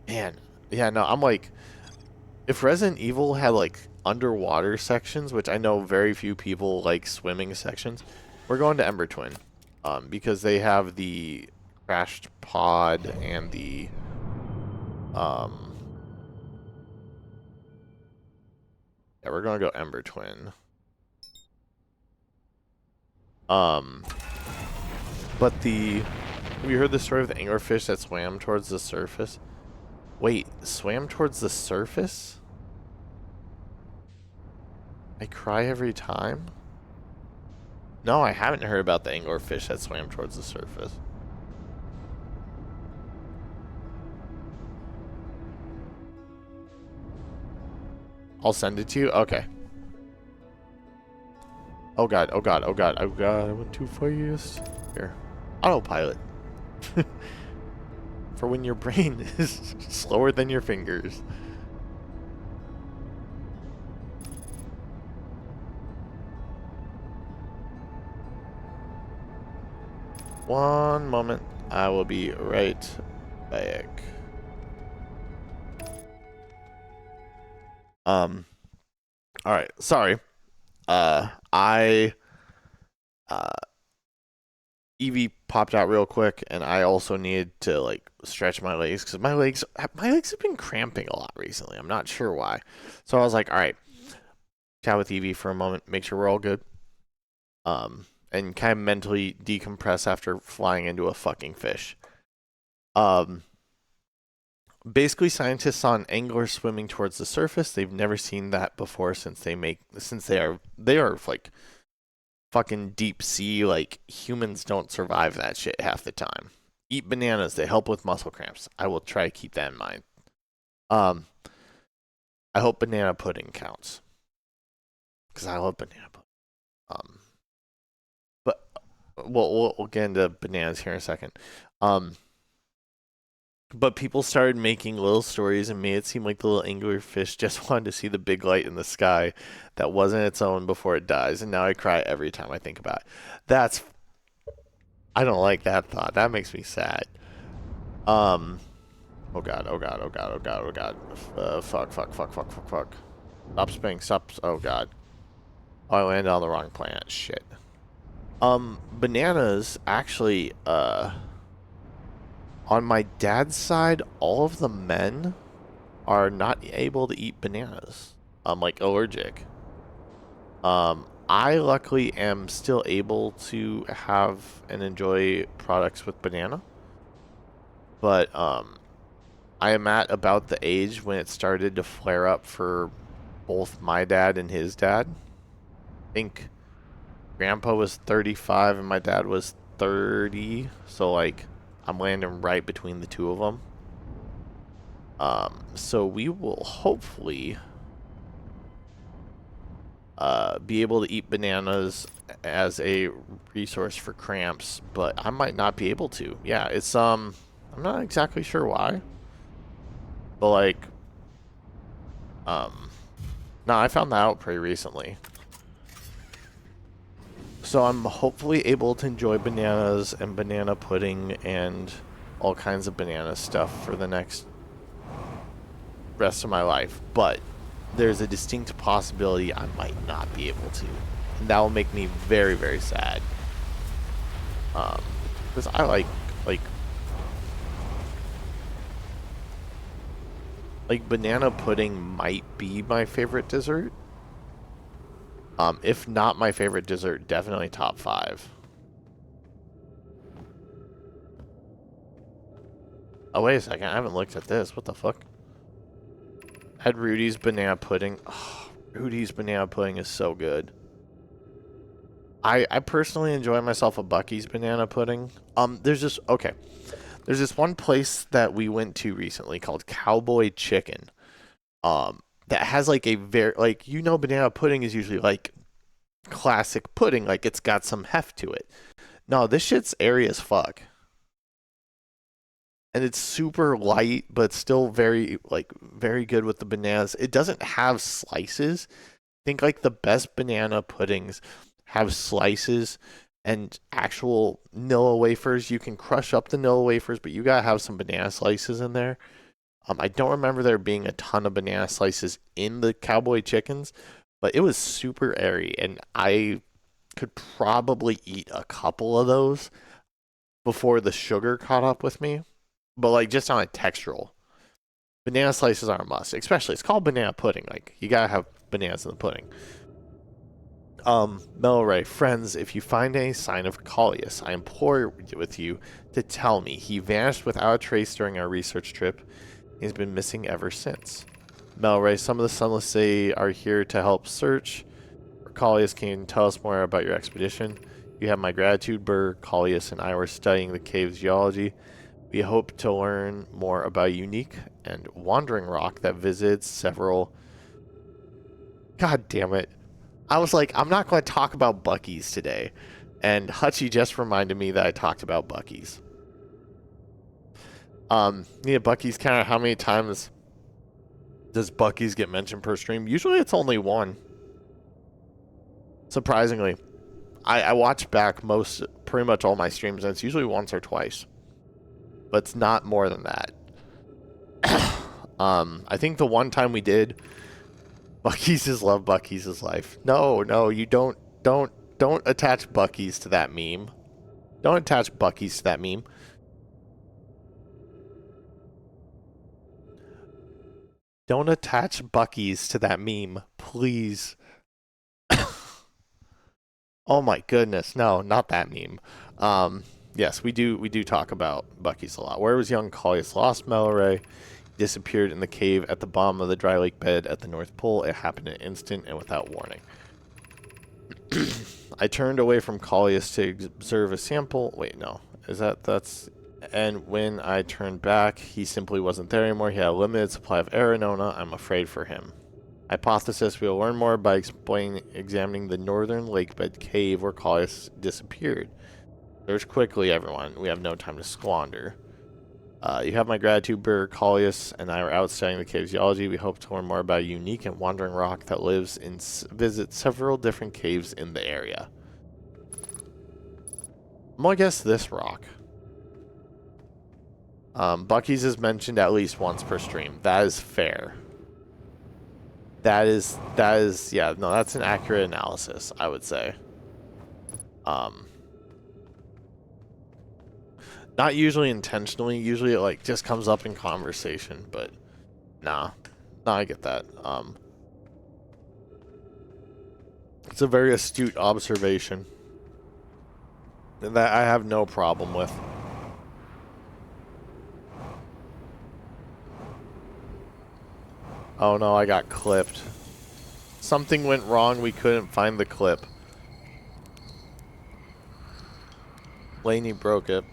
Man. Yeah, no, I'm like... If Resident Evil had, like, underwater sections, which I know very few people like swimming sections, we're going to Ember Twin. Because they have the crashed pod and the... Yeah, we're going to go Ember Twin. But the... Have you heard the story of the anglerfish that swam towards the surface? Wait, swam towards the surface? I cry every time? No, I haven't heard about the anglerfish that swam towards the surface. I'll send it to you? Okay. Oh god, oh god, oh god, oh god, I went too fast. Here. Autopilot. For when your brain is slower than your fingers. One moment. I will be right back. Alright, sorry. Eevee popped out real quick, and I also needed to like stretch my legs because my legs have been cramping a lot recently. I'm not sure why. So I was like, all right, chat with Eevee for a moment, make sure we're all good, and kind of mentally decompress after flying into a fucking fish. Basically, scientists saw an angler swimming towards the surface. They've never seen that before since they are like fucking deep sea, like humans don't survive that shit half the time. Eat bananas, they help with muscle cramps. I will try to keep that in mind. I hope banana pudding counts. Because I love banana pudding. But we'll get into bananas here in a second. But people started making little stories and made it seem like the little anglerfish just wanted to see the big light in the sky that wasn't its own before it dies. And now I cry every time I think about it. I don't like that thought. That makes me sad. Oh god, oh god, oh god, oh god, oh god. Fuck. Stop spinning, stop. Oh god. Oh, I landed on the wrong planet. Shit. Bananas actually, on my dad's side, all of the men are not able to eat bananas. I'm like allergic. I luckily am still able to have and enjoy products with banana. But I am at about the age when it started to flare up for both my dad and his dad. I think Grandpa was 35 and my dad was 30. So like I'm landing right between the two of them. So we will hopefully be able to eat bananas as a resource for cramps, but I might not be able to. Yeah, it's I'm not exactly sure why. But like no, I found that out pretty recently. So I'm hopefully able to enjoy bananas and banana pudding and all kinds of banana stuff for the next rest of my life. But there's a distinct possibility I might not be able to. And that will make me very, very sad. Because I like banana pudding might be my favorite dessert. If not my favorite dessert, definitely top 5. Oh, wait a second. I haven't looked at this. What the fuck? Had Rudy's banana pudding. Oh, Rudy's banana pudding is so good. I personally enjoy myself a Bucky's banana pudding. There's this one place that we went to recently called Cowboy Chicken. That has like a very banana pudding is usually like classic pudding, like it's got some heft to it. No, this shit's airy as fuck. And it's super light, but still very good with the bananas. It doesn't have slices. I think like the best banana puddings have slices and actual Nilla wafers. You can crush up the Nilla wafers, but you gotta have some banana slices in there. I don't remember there being a ton of banana slices in the Cowboy Chickens, but it was super airy, and I could probably eat a couple of those before the sugar caught up with me. But like just on a textural, banana slices are a must. Especially, it's called banana pudding. Like you gotta have bananas in the pudding. Melray, friends, if you find any sign of Collius, I implore with you to tell me. He vanished without a trace during our research trip. He's been missing ever since. Melray, some of the Sunless say are here to help search. Collius, can you tell us more about your expedition? You have my gratitude, Burr. Collius and I were studying the cave's geology. We hope to learn more about a unique and wandering rock that visits several... God damn it. I was like, I'm not going to talk about Bucky's today. And Hutchie just reminded me that I talked about Bucky's. Yeah, Bucky's kind of how many times does Bucky's get mentioned per stream? Usually it's only one. Surprisingly. I watch back pretty much all my streams, and it's usually once or twice. But it's not more than that. I think the one time we did, Bucky's is love, Bucky's is life. No, you don't attach Bucky's to that meme. Don't attach Bucky's to that meme. Don't attach Bucky's to that meme, please. Oh my goodness, no, not that meme. Yes, we do talk about Bucky's a lot. Where was young Collius lost? Melray disappeared in the cave at the bottom of the dry lake bed at the North Pole. It happened in an instant and without warning. I turned away from Collius to observe a sample. Wait, no. That's... And when I turned back, he simply wasn't there anymore. He had a limited supply of Aranona. I'm afraid for him. Hypothesis, we'll learn more by examining the northern lakebed cave where Collius disappeared. Search quickly, everyone. We have no time to squander. You have my gratitude, Burr. Collius and I are out studying the cave's geology. We hope to learn more about a unique and wandering rock that lives and visits several different caves in the area. I'm gonna guess this rock. Bucky's is mentioned at least once per stream. That is fair. That is, yeah, no, that's an accurate analysis, I would say. Not usually intentionally, usually it, like, just comes up in conversation, but, nah. Nah, I get that. It's a very astute observation that I have no problem with. Oh no, I got clipped. Something went wrong, we couldn't find the clip. Laney broke it.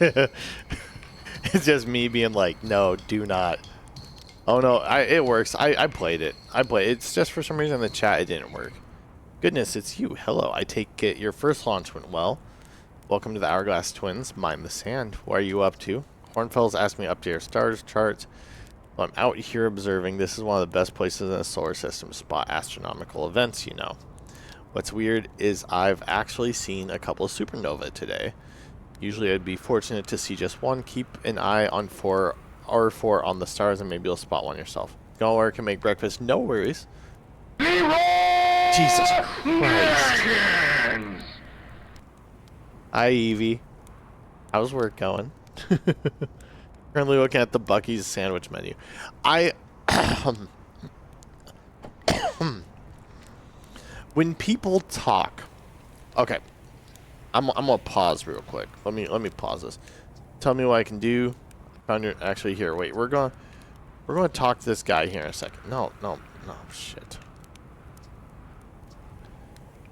It's just me being like, no, do not. Oh no, it works. I played it. I played. It's just for some reason in the chat it didn't work. Goodness, it's you. Hello. I take it your first launch went well. Welcome to the Hourglass Twins. Mind the sand. What are you up to? Hornfels asked me up to your stars charts. Well, I'm out here observing. This is one of the best places in the solar system to spot astronomical events, you know. What's weird is I've actually seen a couple of supernovae today. Usually I'd be fortunate to see just one. Keep an eye on 4 or 4 on the stars and maybe you'll spot one yourself. Go work and make breakfast. No worries. Jesus Christ. Hi, Evie. How's work going? Currently looking at the Bucky's sandwich menu. When people talk, okay, I'm gonna pause real quick. Let me pause this. Tell me what I can do. Found your actually here. Wait, we're gonna talk to this guy here in a second. No, shit.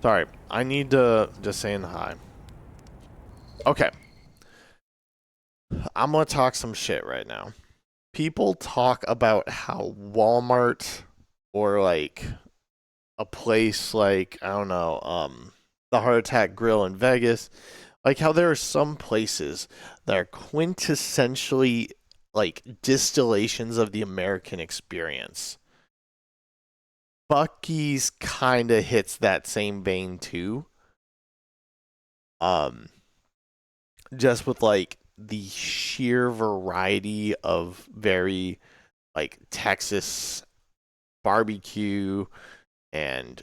Sorry, I need to just saying hi. Okay. I'm gonna talk some shit right now. People talk about how Walmart or like a place like, I don't know, the Heart Attack Grill in Vegas, like how there are some places that are quintessentially like distillations of the American experience. Bucky's kind of hits that same vein too. Just with like the sheer variety of very like Texas barbecue and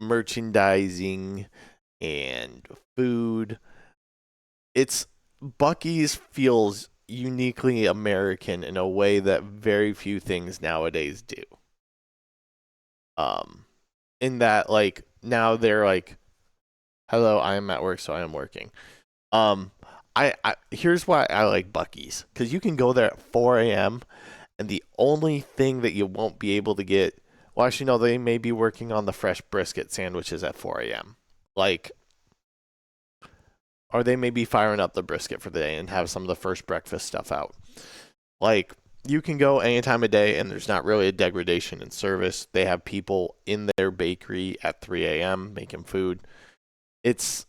merchandising and food. It's Bucky's feels uniquely American in a way that very few things nowadays do. In that like now they're like, hello, I am at work, so I am working. I here's why I like Bucky's, because you can go there at 4 a.m. and the only thing that you won't be able to get, well, actually, no, they may be working on the fresh brisket sandwiches at 4 a.m. Like, or they may be firing up the brisket for the day and have some of the first breakfast stuff out. Like, you can go any time of day and there's not really a degradation in service. They have people in their bakery at 3 a.m. making food. It's,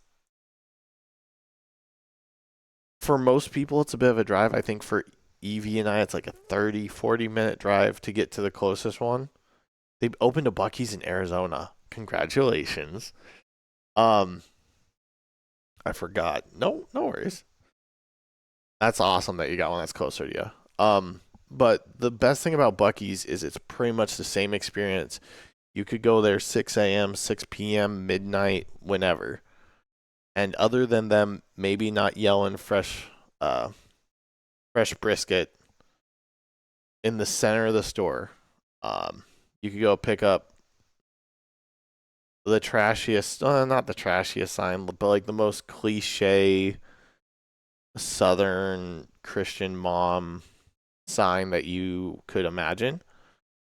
for most people, it's a bit of a drive. I think for Evie and I, it's like a 30, 40-minute drive to get to the closest one. They opened a Bucky's in Arizona. Congratulations. I forgot. No worries. That's awesome that you got one that's closer to you. But the best thing about Bucky's is it's pretty much the same experience. You could go there 6 a.m., 6 p.m., midnight, whenever. And other than them maybe not yelling fresh brisket in the center of the store, you could go pick up the trashiest, not the trashiest sign, but like the most cliche Southern Christian mom sign that you could imagine.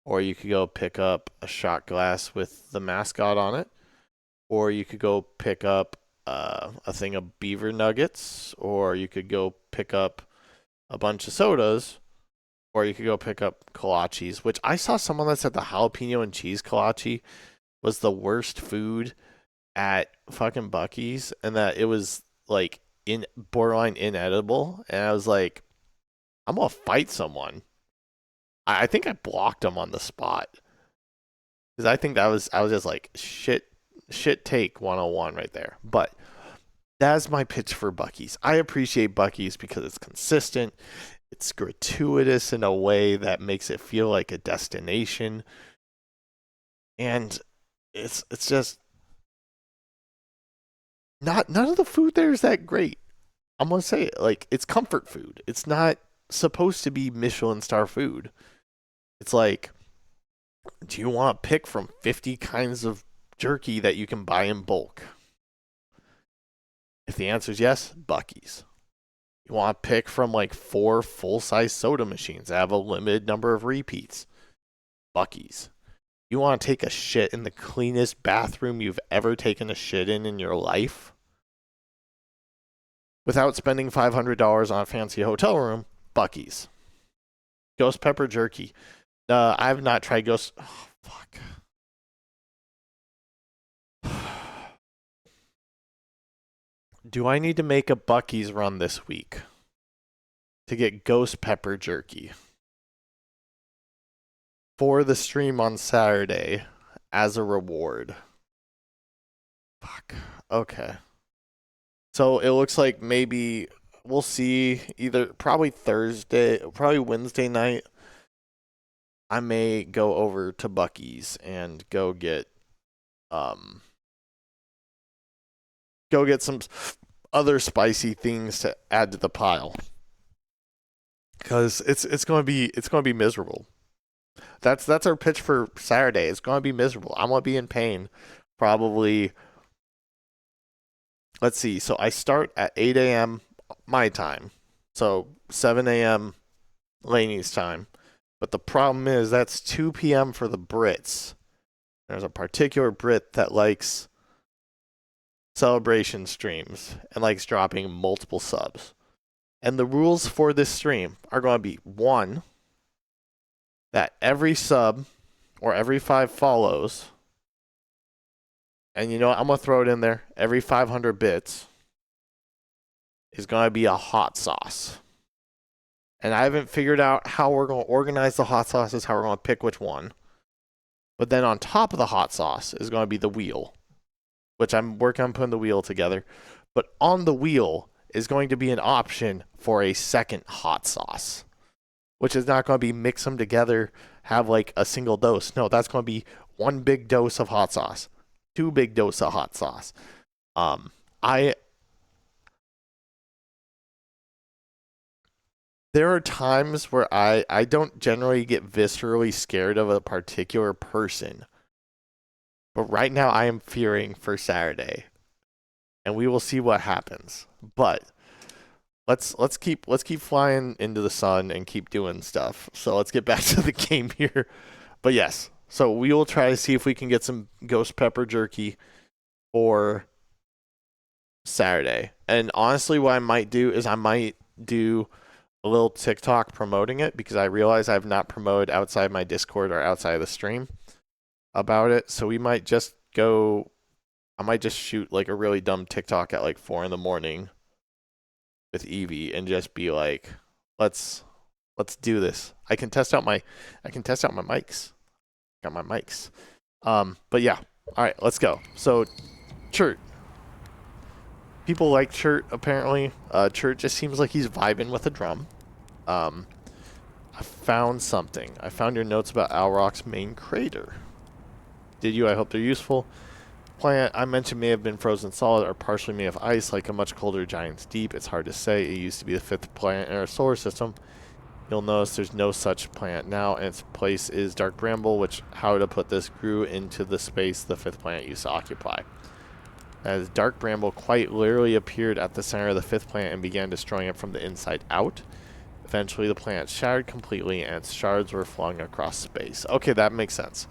Or you could go pick up a shot glass with the mascot on it. Or you could go pick up a thing of beaver nuggets. Or you could go pick up a bunch of sodas. Or you could go pick up kolaches, which I saw someone that said the jalapeno and cheese kolache was the worst food at fucking Bucky's, and that it was like in borderline inedible. And I was like, I'm gonna fight someone. I think I blocked him on the spot because I think I was just like shit take 101 right there. But that's my pitch for Bucky's. I appreciate Bucky's because it's consistent. It's gratuitous in a way that makes it feel like a destination. And it's just none of the food there is that great. I'm gonna say it, like it's comfort food. It's not supposed to be Michelin star food. It's like, do you want to pick from 50 kinds of jerky that you can buy in bulk? If the answer is yes, Bucky's. You want to pick from like 4 full-size soda machines that have a limited number of repeats? Bucky's. You want to take a shit in the cleanest bathroom you've ever taken a shit in your life? without spending $500 on a fancy hotel room, Bucky's. Ghost pepper jerky. I have not tried ghost. Oh, fuck. Do I need to make a Bucky's run this week to get ghost pepper jerky for the stream on Saturday as a reward? Fuck. Okay. So it looks like maybe we'll see probably Wednesday night. I may go over to Bucky's and go get some other spicy things to add to the pile, because it's going to be miserable. That's our pitch for Saturday. It's going to be miserable. I'm going to be in pain probably. Let's see. So I start at 8 a.m. my time. So 7 a.m. Laney's time. But the problem is that's 2 p.m. for the Brits. There's a particular Brit that likes celebration streams and likes dropping multiple subs. And the rules for this stream are going to be, one, that every sub or every 5 follows, and you know what, I'm going to throw it in there, every 500 bits is going to be a hot sauce. And I haven't figured out how we're going to organize the hot sauces, how we're going to pick which one. But then on top of the hot sauce is going to be the wheel, which I'm working on putting the wheel together. But on the wheel is going to be an option for a second hot sauce, which is not going to be mix them together, have like a single dose. No, that's going to be 1 big dose of hot sauce, 2 big doses of hot sauce. There are times where I don't generally get viscerally scared of a particular person. But right now I am fearing for Saturday. And we will see what happens. But let's keep flying into the sun and keep doing stuff. So let's get back to the game here. But yes, so we will try to see if we can get some ghost pepper jerky for Saturday. And honestly, what I might do is I might do a little TikTok promoting it, because I realize I've not promoted outside my Discord or outside of the stream about it. So we might just I might just shoot like a really dumb TikTok at like 4 in the morning with Evie and just be like, let's do this. I can test out my mics. Got my mics. But yeah. All right, let's go. So Chert. People like Chert, apparently. Chert just seems like he's vibing with a drum. I found something. I found your notes about Owl Rock's main crater. Did you? I hope they're useful. Plant I mentioned may have been frozen solid or partially made of ice, like a much colder giant's deep. It's hard to say. It used to be the 5th planet in our solar system. You'll notice there's no such planet now, and its place is dark bramble, which, how to put this, grew into the space the 5th planet used to occupy. As dark bramble quite literally appeared at the center of the 5th planet and began destroying it from the inside out. Eventually, the planet shattered completely, and its shards were flung across space. Okay, that makes sense.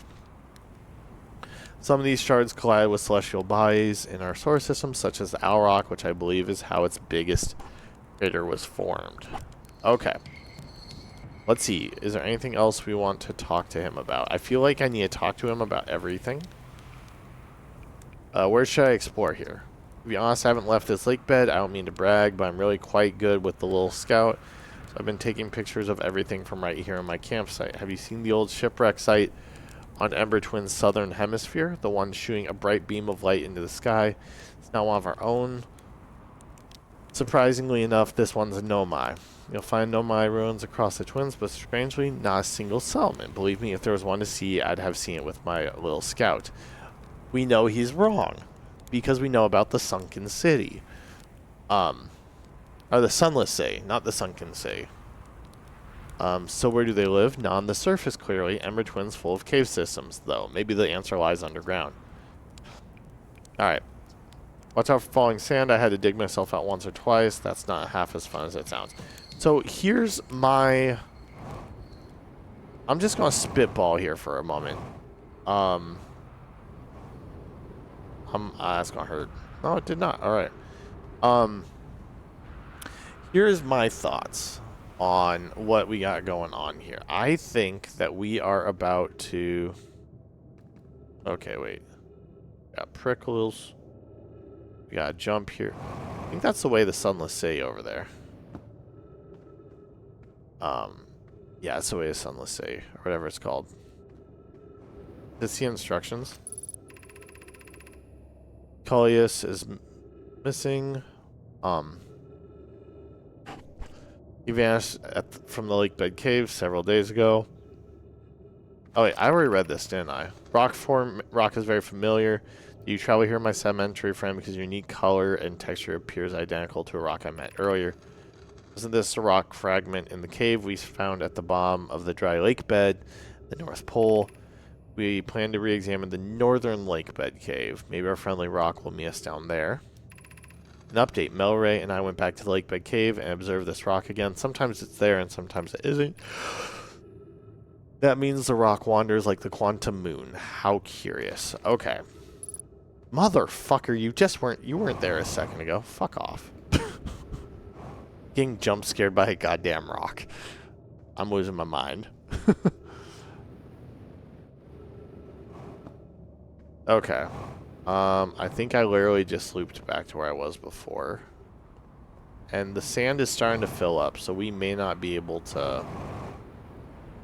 Some of these shards collided with celestial bodies in our solar system, such as the Owl Rock, which I believe is how its biggest crater was formed. Okay. Let's see. Is there anything else we want to talk to him about? I feel like I need to talk to him about everything. Where should I explore here? To be honest, I haven't left this lake bed. I don't mean to brag, but I'm really quite good with the little scout. So I've been taking pictures of everything from right here on my campsite. Have you seen the old shipwreck site on Ember Twin's southern hemisphere? The one shooting a bright beam of light into the sky. It's not one of our own. Surprisingly enough, this one's a Nomai. You'll find Nomai ruins across the Twins, but strangely, not a single settlement. Believe me, if there was one to see, I'd have seen it with my little scout. We know he's wrong, because we know about the sunken city. Or the sunless city, not the sunken city. So where do they live? Not on the surface, clearly. Ember Twin's full of cave systems, though. Maybe the answer lies underground. Alright. Watch out for falling sand. I had to dig myself out once or twice. That's not half as fun as it sounds. So here's my... I'm just going to spitball here for a moment. That's going to hurt. No, it did not. Alright. Here's my thoughts on what we got going on here. I think that we are about to... Okay, wait. Got prickles. We got to jump here. I think that's the way the Sunless City over there. Yeah, it's the way the Sunless City, or whatever it's called. Let's see instructions. Coleus is missing. He vanished from the lake bed cave several days ago. Oh wait, I already read this, didn't I? Rock is very familiar. You travel here, my sedimentary friend, because your unique color and texture appears identical to a rock I met earlier. Isn't this a rock fragment in the cave we found at the bottom of the dry lake bed, the North Pole? We plan to re-examine the northern lake bed cave. Maybe our friendly rock will meet us down there. An update, Melray and I went back to the lake bed cave and observed this rock again. Sometimes it's there and sometimes it isn't. That means the rock wanders like the quantum moon. How curious. Okay. Motherfucker, you weren't there a second ago. Fuck off. Getting jump scared by a goddamn rock. I'm losing my mind. Okay. I think I literally just looped back to where I was before. And the sand is starting to fill up, so we may not be able to...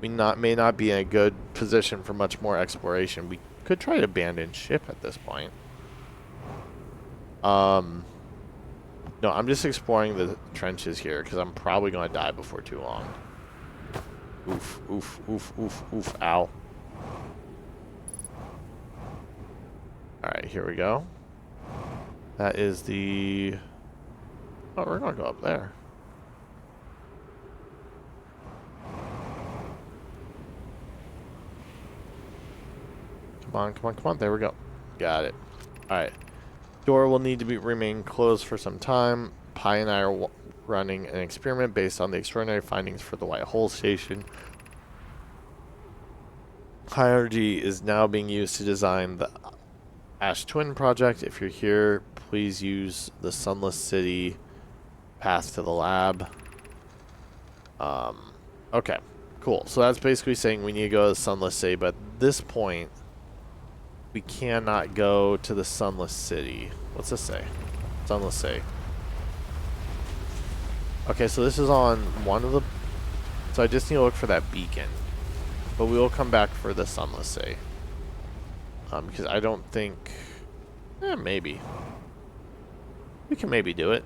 may not be in a good position for much more exploration. We could try to abandon ship at this point. No, I'm just exploring the trenches here, because I'm probably going to die before too long. Oof, oof, oof, oof, oof, ow. Alright, here we go. That is the... Oh, we're going to go up there. Come on, come on, come on. There we go. Got it. Alright. Door will need to remain closed for some time. Pi and I are running an experiment based on the extraordinary findings for the White Hole Station. High energy is now being used to design the Ash Twin project. If you're here, please use the Sunless City path to the lab. Okay, cool. So that's basically saying we need to go to the Sunless City, but at this point, we cannot go to the Sunless City. What's this say? Sunless City. Okay, so this is on one of the... So I just need to look for that beacon. But we will come back for the Sunless City. Because I don't think... maybe. We can maybe do it.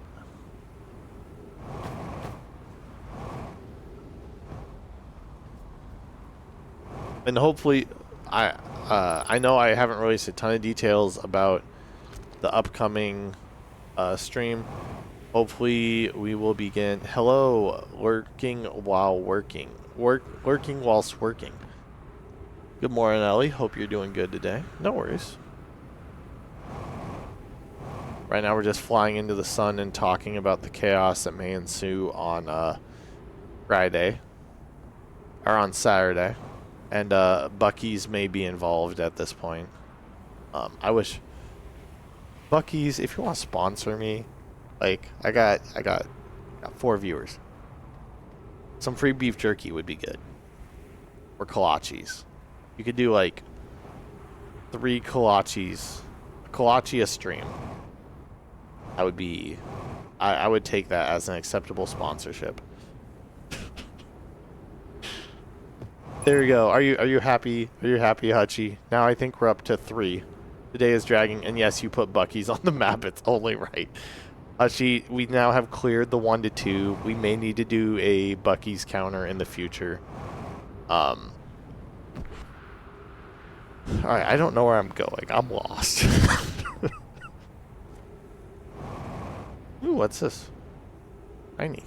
And hopefully... I know I haven't released a ton of details about the upcoming stream. Hopefully we will begin... Hello, lurking while working. Lurking whilst working. Good morning, Ellie. Hope you're doing good today. No worries. Right now we're just flying into the sun and talking about the chaos that may ensue on Friday. Or on Saturday. And Bucky's may be involved at this point. I wish... Bucky's, if you want to sponsor me, like, I got 4 viewers. Some free beef jerky would be good. Or kolaches. You could do like 3 kolaches. Kolache a stream. That would be... I would take that as an acceptable sponsorship. There you go. Are you happy? Are you happy, Hutchie? Now I think we're up to 3. The day is dragging, and yes, you put Bucky's on the map. It's only right. Hutchie, we now have cleared the 1 to 2. We may need to do a Bucky's counter in the future. Alright, I don't know where I'm going. I'm lost. Ooh, what's this? Tiny.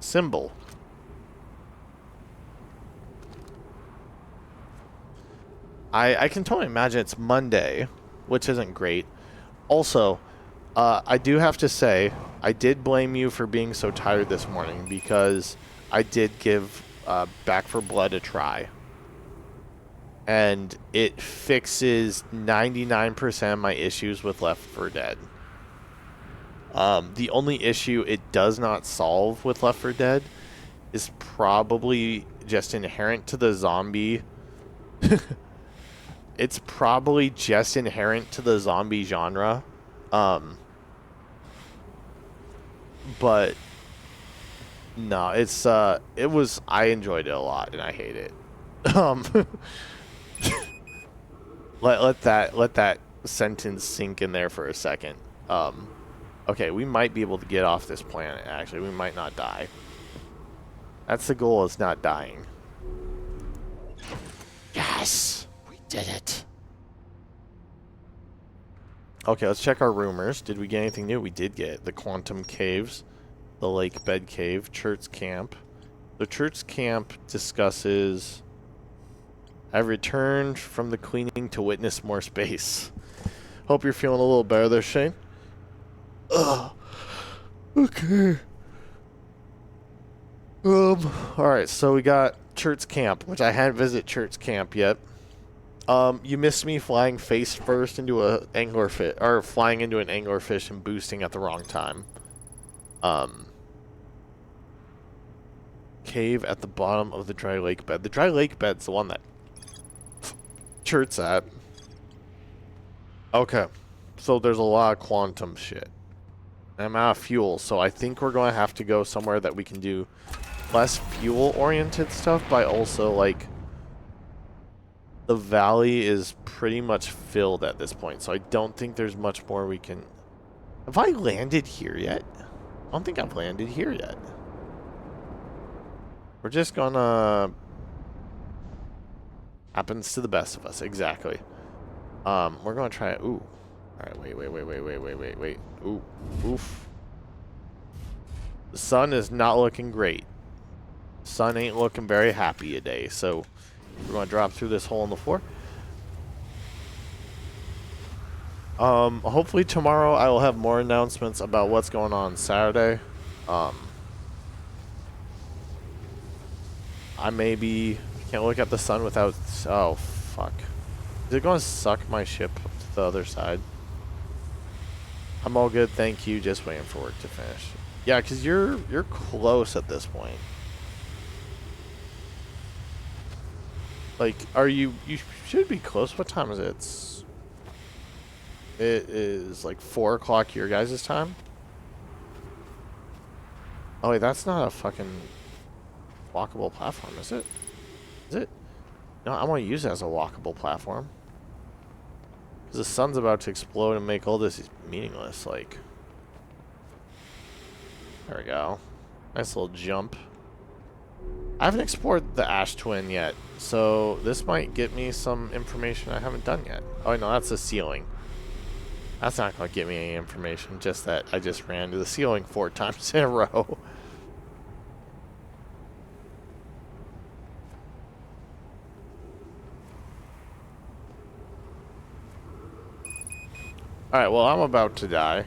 Symbol. I can totally imagine it's Monday, which isn't great. Also, I do have to say, I did blame you for being so tired this morning because I did give Back 4 Blood a try. And it fixes 99% of my issues with Left 4 Dead. The only issue it does not solve with Left 4 Dead is probably just inherent to the zombie. It's probably just inherent to the zombie genre. But no, it's I enjoyed it a lot and I hate it. Let that sentence sink in there for a second. Okay, we might be able to get off this planet, actually. We might not die. That's the goal, is not dying. Yes! We did it! Okay, let's check our rumors. Did we get anything new? We did get the Quantum Caves, the Lake Bed Cave, Church Camp. The Church Camp discusses... I've returned from the cleaning to witness more space. Hope you're feeling a little better there, Shane. Ugh. Okay. Alright, so we got Church Camp, which I hadn't visited Church Camp yet. You missed me flying face first into a anglerfish, or flying into an anglerfish and boosting at the wrong time. Cave at the bottom of the dry lake bed. The dry lake bed's the one that Church's at. Okay. So there's a lot of quantum shit. I'm out of fuel, so I think we're going to have to go somewhere that we can do less fuel-oriented stuff, but also, like, the valley is pretty much filled at this point, so I don't think there's much more we can... Have I landed here yet? I don't think I've landed here yet. We're just gonna... Happens to the best of us, exactly. We're gonna try it. Ooh. Alright, wait. Ooh. Oof. The sun is not looking great. Sun ain't looking very happy today, so we're gonna drop through this hole in the floor. Hopefully tomorrow I will have more announcements about what's going on Saturday. I maybe can't look at the sun without... Oh, fuck. Is it going to suck my ship to the other side? I'm all good, thank you. Just waiting for work to finish. Yeah, because you're close at this point. Like, you should be close. What time is it? It is like 4 o'clock your guys' time. Oh wait, that's not a fucking walkable platform, is it? Is it? No, I want to use it as a walkable platform. Because the sun's about to explode and make all this meaningless, like. There we go. Nice little jump. I haven't explored the Ash Twin yet, so this might get me some information I haven't done yet. Oh, no, that's the ceiling. That's not going to get me any information, just that I just ran to the ceiling 4 times in a row. Alright, well, I'm about to die.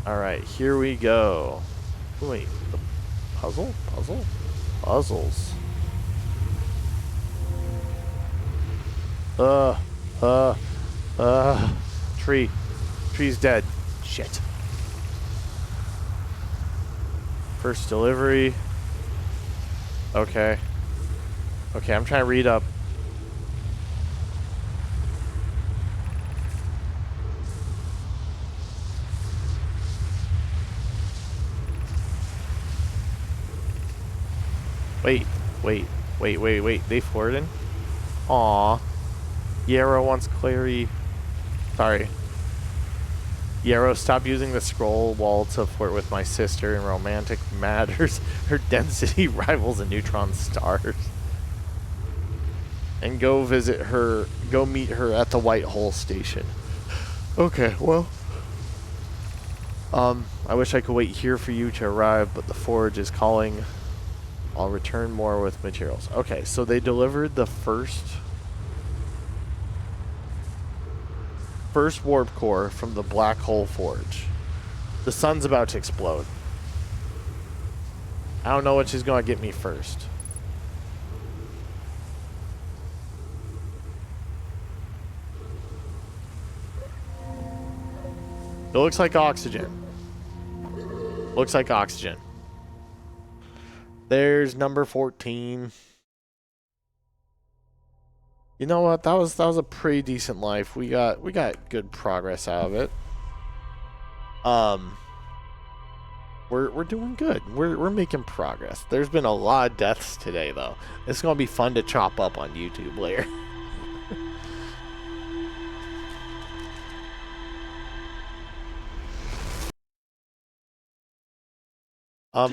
Alright, here we go. Wait, the puzzle? Puzzle? Puzzles. Tree. Tree's dead. Shit. First delivery. Okay. Okay, I'm trying to read up. Wait. They flirting? Aw. Yarrow wants Clary. Sorry. Yarrow, stop using the scroll wall to flirt with my sister in romantic matters. Her density rivals a neutron stars. And go visit her. Go meet her at the White Hole station. Okay, well. I wish I could wait here for you to arrive, but the forge is calling. I'll return more with materials. Okay, so they delivered the first warp core from the Black Hole Forge. The sun's about to explode. I don't know which is going to get me first. It looks like oxygen. Looks like oxygen. There's number 14. You know what? That was a pretty decent life. We got good progress out of it. We're doing good. We're making progress. There's been a lot of deaths today though. It's gonna be fun to chop up on YouTube later.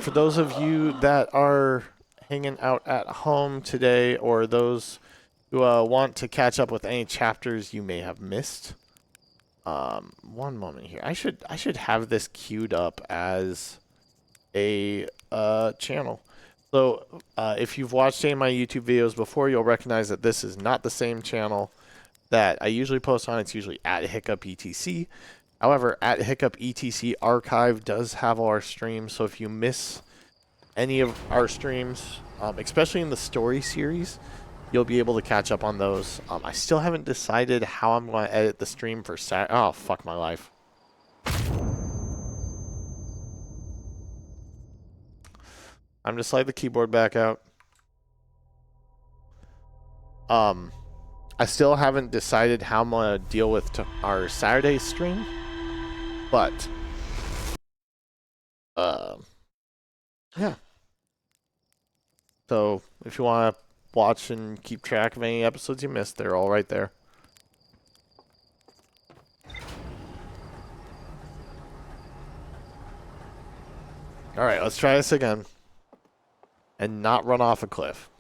For those of you that are hanging out at home today, or those who want to catch up with any chapters you may have missed, one moment here. I should have this queued up as a channel. So if you've watched any of my YouTube videos before, you'll recognize that this is not the same channel that I usually post on. It's usually at Hiccup ETC. However, at Hiccup ETC Archive does have all our streams, so if you miss any of our streams, especially in the story series, you'll be able to catch up on those. I still haven't decided how I'm going to edit the stream for Saturday. Oh, fuck my life. I'm just slide the keyboard back out. I still haven't decided how I'm going to deal with our Saturday stream. But, yeah. So, if you want to watch and keep track of any episodes you missed, they're all right there. Alright, let's try this again. And not run off a cliff.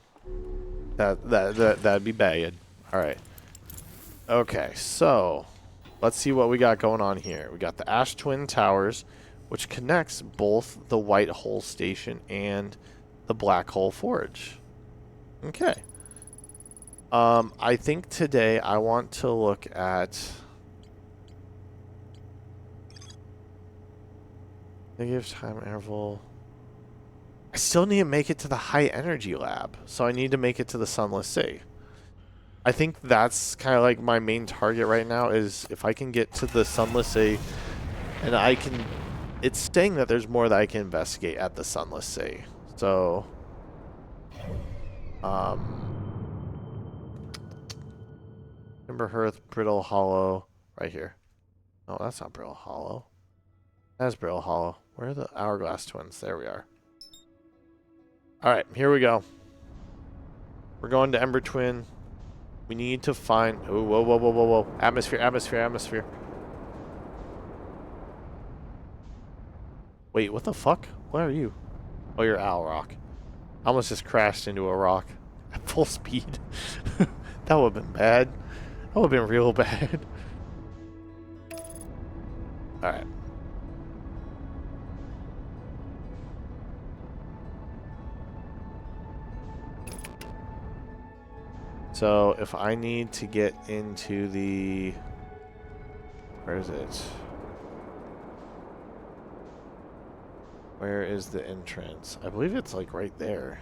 That'd be bad. Alright. Okay, so let's see what we got going on here. We got the Ash Twin Towers, which connects both the White Hole Station and the Black Hole Forge. Okay. I think today I want to look at negative time interval. I still need to make it to the high energy lab, so I need to make it to the Sunless Sea. I think that's kind of like my main target right now, is if I can get to the Sunless Sea, and I can... It's saying that there's more that I can investigate at the Sunless Sea. So... Timber Hearth, Brittle Hollow, right here. Oh, that's not Brittle Hollow. That's Brittle Hollow. Where are the Hourglass Twins? There we are. Alright, here we go. We're going to Ember Twin. We need to find... Oh, whoa, whoa, whoa, whoa, whoa. Atmosphere, atmosphere, atmosphere. Wait, what the fuck? What are you? Oh, you're Owl Rock. I almost just crashed into a rock at full speed. That would have been bad. That would have been real bad. Alright. So, if I need to get into the... Where is it? Where is the entrance? I believe it's like right there.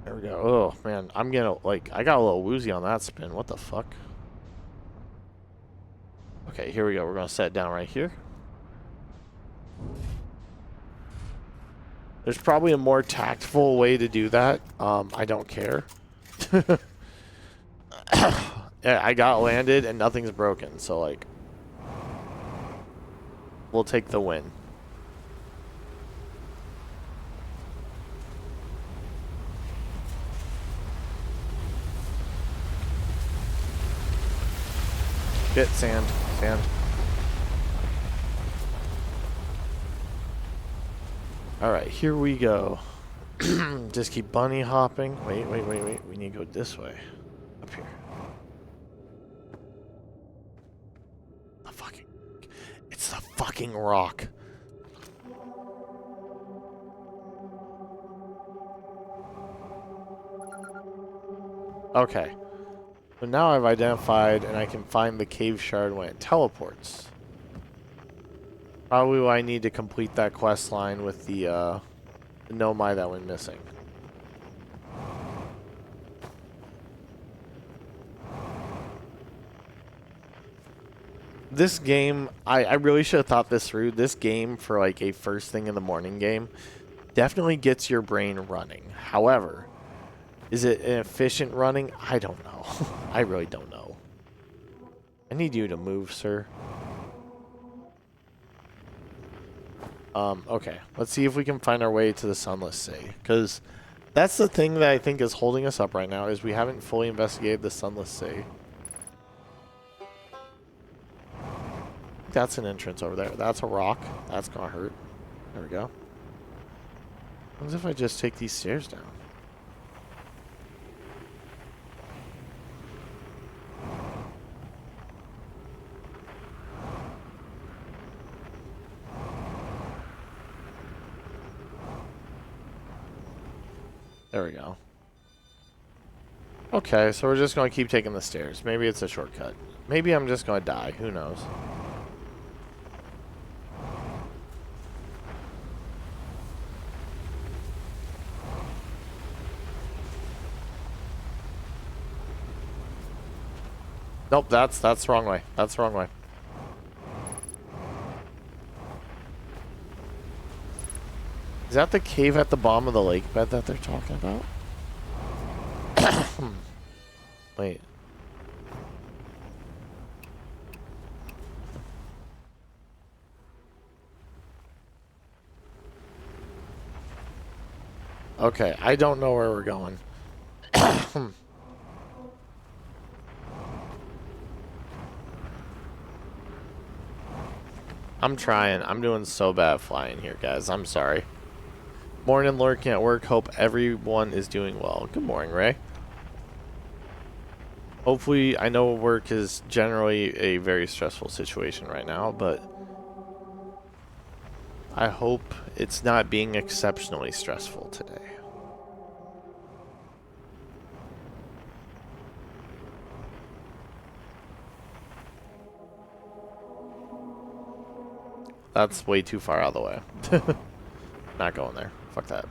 There we go. Oh, man. I'm gonna, like, I got a little woozy on that spin. What the fuck? Okay, here we go. We're gonna set it down right here. There's probably a more tactful way to do that. I don't care. Yeah, I got landed and nothing's broken, so like... We'll take the win. Shit, sand. Sand. Alright, here we go. Just keep bunny hopping. Wait, wait, wait, wait. We need to go this way. Up here. The fucking... It's the fucking rock. Okay. So now I've identified and I can find the cave shard when it teleports. Probably why I need to complete that quest line with the Nomai that went missing. This game, I really should have thought this through. This game, for like a first thing in the morning game, definitely gets your brain running. However, is it an efficient running? I don't know. I really don't know. I need you to move, sir. Okay. Let's see if we can find our way to the Sunless Sea. Because that's the thing that I think is holding us up right now, is we haven't fully investigated the Sunless Sea. That's an entrance over there. That's a rock. That's gonna hurt. There we go. What if I just take these stairs down? There we go. Okay, so we're just going to keep taking the stairs. Maybe it's a shortcut. Maybe I'm just going to die. Who knows? Nope, that's the wrong way. That's the wrong way. Is that the cave at the bottom of the lake bed that they're talking about? Wait. Okay, I don't know where we're going. I'm trying. I'm doing so bad flying here, guys. I'm sorry. Morning, lurking at work. Hope everyone is doing well. Good morning, Ray. Hopefully, I know work is generally a very stressful situation right now, but I hope it's not being exceptionally stressful today. That's way too far out of the way. Not going there. Fuck that.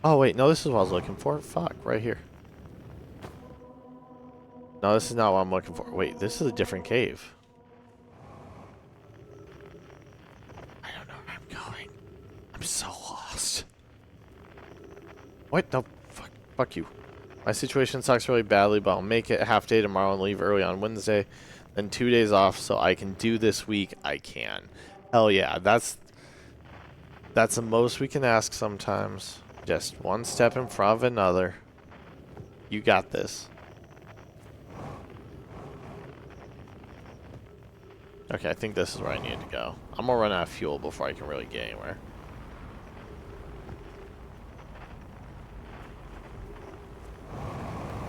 Oh, wait. No, this is what I was looking for. Fuck. Right here. No, this is not what I'm looking for. Wait, this is a different cave. I don't know where I'm going. I'm so lost. What the fuck? Fuck you. My situation sucks really badly, but I'll make it a half day tomorrow and leave early on Wednesday. Then 2 days off so I can do this week. I can. Hell yeah. That's the most we can ask sometimes. Just one step in front of another. You got this. Okay, I think this is where I need to go. I'm gonna run out of fuel before I can really get anywhere.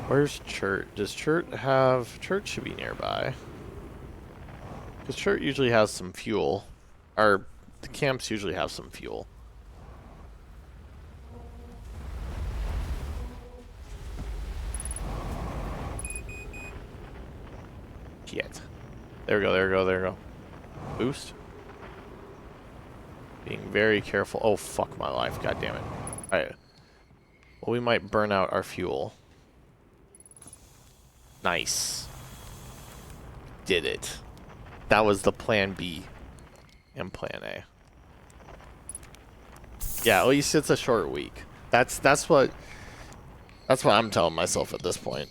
Where's Churt? Does Churt have... Churt should be nearby. Because Churt usually has some fuel. Or the camps usually have some fuel. Shit. There we go, there we go, there we go. Boost. Being very careful. Oh, fuck my life. God damn it. Alright. Well, we might burn out our fuel. Nice. Did it. That was the plan B and plan A. Yeah, at least it's a short week. That's what I'm telling myself at this point.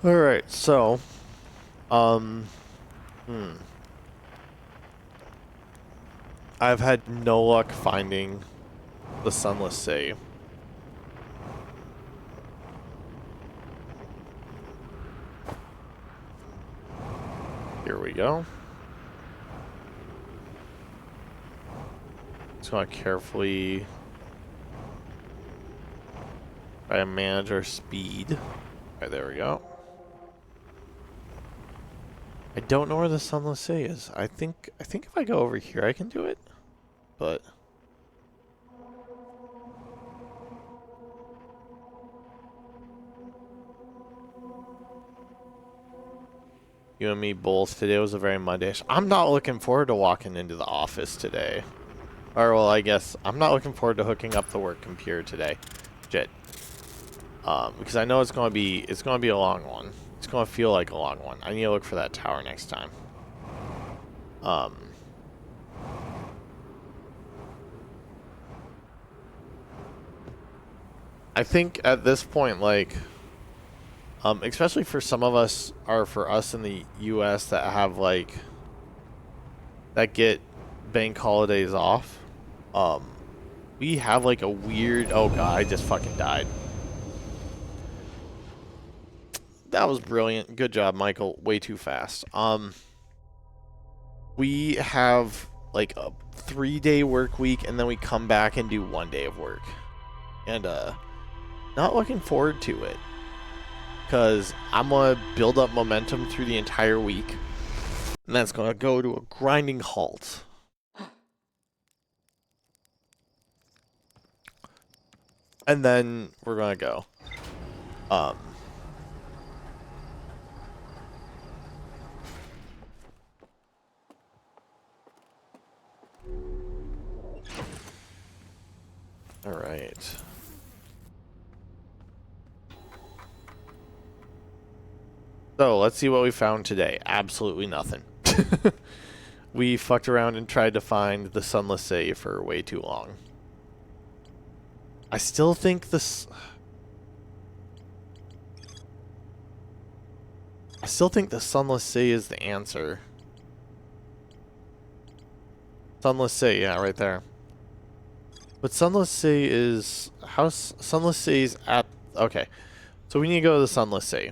Alright, so I've had no luck finding the Sunless Sea. Here we go. Just gonna carefully try to manage our speed. Right, there we go. I don't know where the Sunless Sea is. I think if I go over here I can do it. But you and me both. Today was a very Monday. I'm not looking forward to walking into the office today. Or, well, I guess I'm not looking forward to hooking up the work computer today. Shit. Because I know it's gonna be a long one. It's gonna feel like a long one. I need to look for that tower next time. I think at this point, like, especially for some of us, or for us in the U.S. that have, like, that get bank holidays off, we have, like, a weird... Oh, God, I just fucking died. That was brilliant. Good job, Michael. Way too fast. We have, like, a 3-day work week, and then we come back and do 1 day of work. And, not looking forward to it. Because I'm going to build up momentum through the entire week. And that's going to go to a grinding halt. And then we're going to go. All right. So, let's see what we found today. Absolutely nothing. We fucked around and tried to find the Sunless Sea for way too long. I still think this... I still think the Sunless Sea is the answer. Sunless Sea, yeah, right there. But Sunless Sea is... Sunless Sea is at... Okay. So we need to go to the Sunless Sea.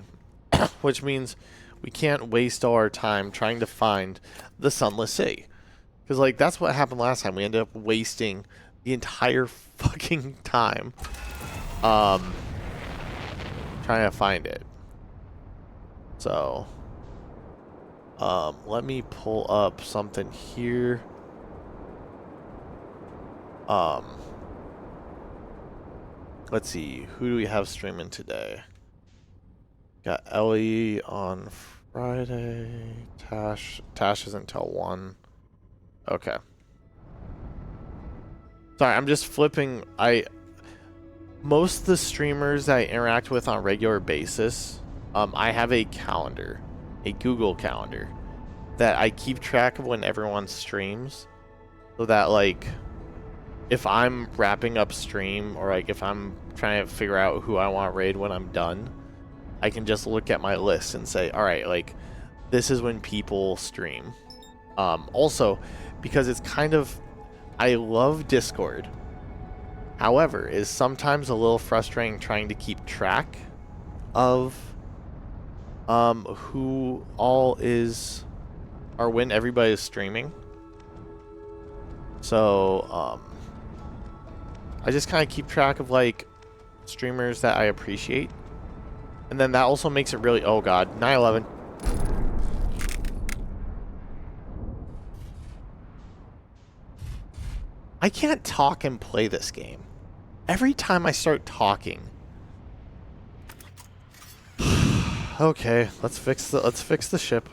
Which means we can't waste all our time trying to find the Sunless Sea. Because, like, that's what happened last time. We ended up wasting the entire fucking time trying to find it. So, let me pull up something here. Let's see. Who do we have streaming today? Got Ellie on Friday. Tash isn't until 1. Okay. Sorry, I'm just flipping. Most of the streamers that I interact with on a regular basis, I have a calendar, a Google calendar, that I keep track of when everyone streams, so that, like, if I'm wrapping up stream, or, like, if I'm trying to figure out who I want to raid when I'm done, I can just look at my list and say, alright, like, this is when people stream. Also, because it's kind of... I love Discord. However, it's sometimes a little frustrating trying to keep track of who all is... or when everybody is streaming. So, I just kind of keep track of, like, streamers that I appreciate. And then that also makes it really... Oh, God. 9/11. I can't talk and play this game. Every time I start talking... Okay, let's fix the ship.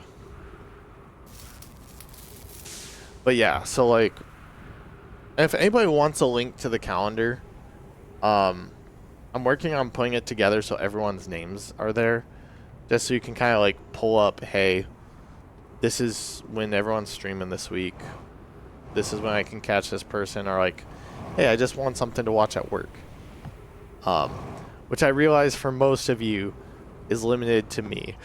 But yeah, so, like... if anybody wants a link to the calendar... I'm working on putting it together so everyone's names are there. Just so you can kind of, like, pull up, hey, this is when everyone's streaming this week. This is when I can catch this person. Or, like, hey, I just want something to watch at work. Which I realize for most of you is limited to me.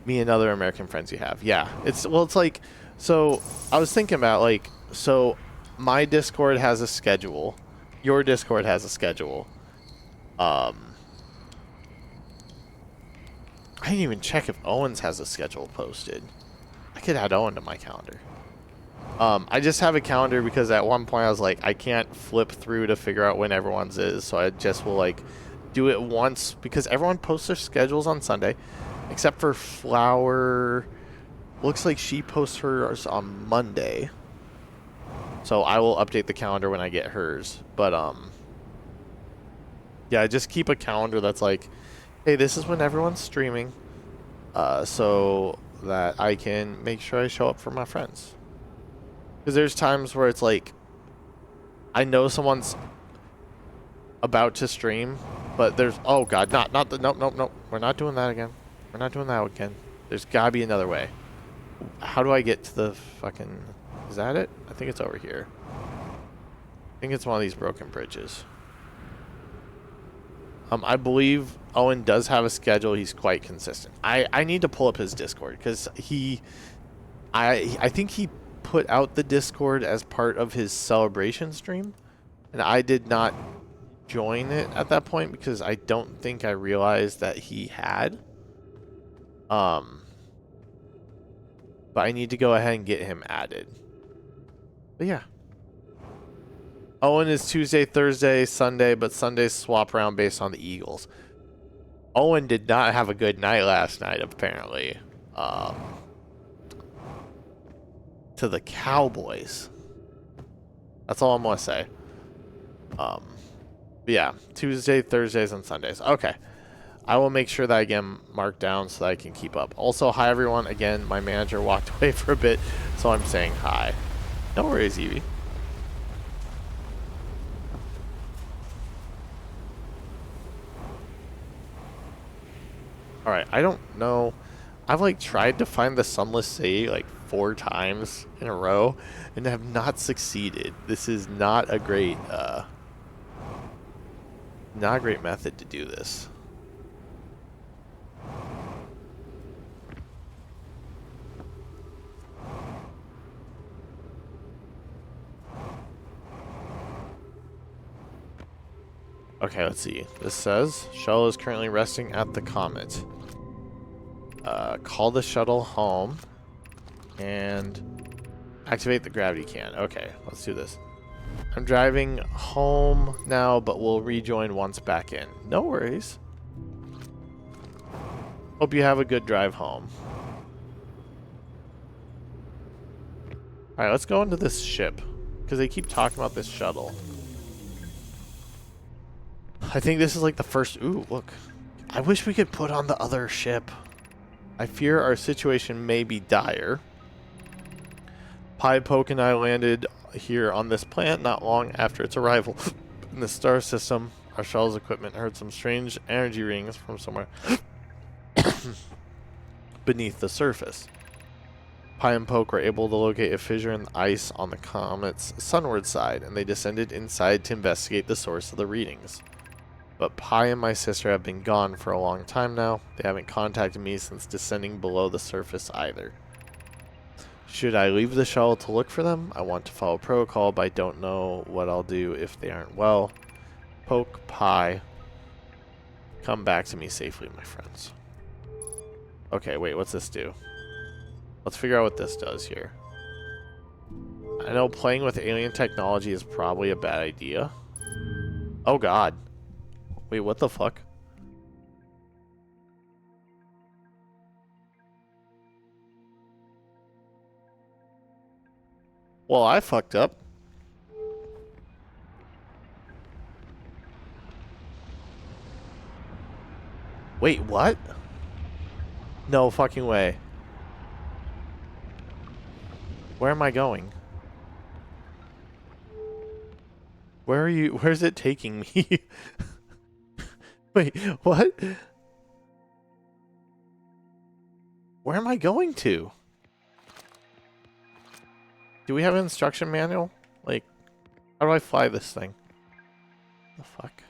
Me and other American friends you have. Yeah. It's like, so I was thinking about, like, so my Discord has a schedule. Your Discord has a schedule. I didn't even check if Owen's has a schedule posted. I could add Owen to my calendar. I just have a calendar because at one point I was like, I can't flip through to figure out when everyone's is, so I just will, like, do it once, because everyone posts their schedules on Sunday, except for Flower. Looks like she posts hers on Monday. So I will update the calendar when I get hers. But, yeah, I just keep a calendar that's like, hey, this is when everyone's streaming, so that I can make sure I show up for my friends. Because there's times where it's like, I know someone's about to stream, but there's, oh god, not the, nope. We're not doing that again. We're not doing that again. There's gotta be another way. How do I get to the fucking, is that it? I think it's over here. I think it's one of these broken bridges. I believe Owen does have a schedule. He's quite consistent. I need to pull up his Discord because I think he put out the Discord as part of his celebration stream, and I did not join it at that point because I don't think I realized that he had. But I need to go ahead and get him added. But yeah. Owen is Tuesday, Thursday, Sunday, but Sundays swap around based on the Eagles. Owen did not have a good night last night, apparently. To the Cowboys. That's all I'm going to say. But yeah, Tuesday, Thursdays, and Sundays. Okay. I will make sure that I get marked down so that I can keep up. Also, hi everyone. Again, my manager walked away for a bit, so I'm saying hi. No worries, Evie. Alright, I don't know. I've like tried to find the sunless city like 4 times in a row and have not succeeded. This is not a great method to do this. Okay, let's see. This says, shuttle is currently resting at the Comet. Call the shuttle home and activate the gravity can. Okay, let's do this. I'm driving home now, but we'll rejoin once back in. No worries. Hope you have a good drive home. Alright, let's go into this ship, because they keep talking about this shuttle. I think this is like the first... Ooh, look. I wish we could put on the other ship. I fear our situation may be dire. Pie Poke and I landed here on this planet not long after its arrival in the star system. Our shuttle's equipment heard some strange energy rings from somewhere beneath the surface. Pie and Poke were able to locate a fissure in the ice on the comet's sunward side, and they descended inside to investigate the source of the readings. But Pie and my sister have been gone for a long time now. They haven't contacted me since descending below the surface either. Should I leave the shuttle to look for them? I want to follow protocol, but I don't know what I'll do if they aren't well. Poke, Pie. Come back to me safely, my friends. Okay, wait, what's this do? Let's figure out what this does here. I know playing with alien technology is probably a bad idea. Oh god. Wait, what the fuck? Well, I fucked up. Wait, what? No fucking way. Where am I going? Where are you? Where's it taking me? Wait, what? Where am I going to? Do we have an instruction manual? Like, how do I fly this thing? The fuck?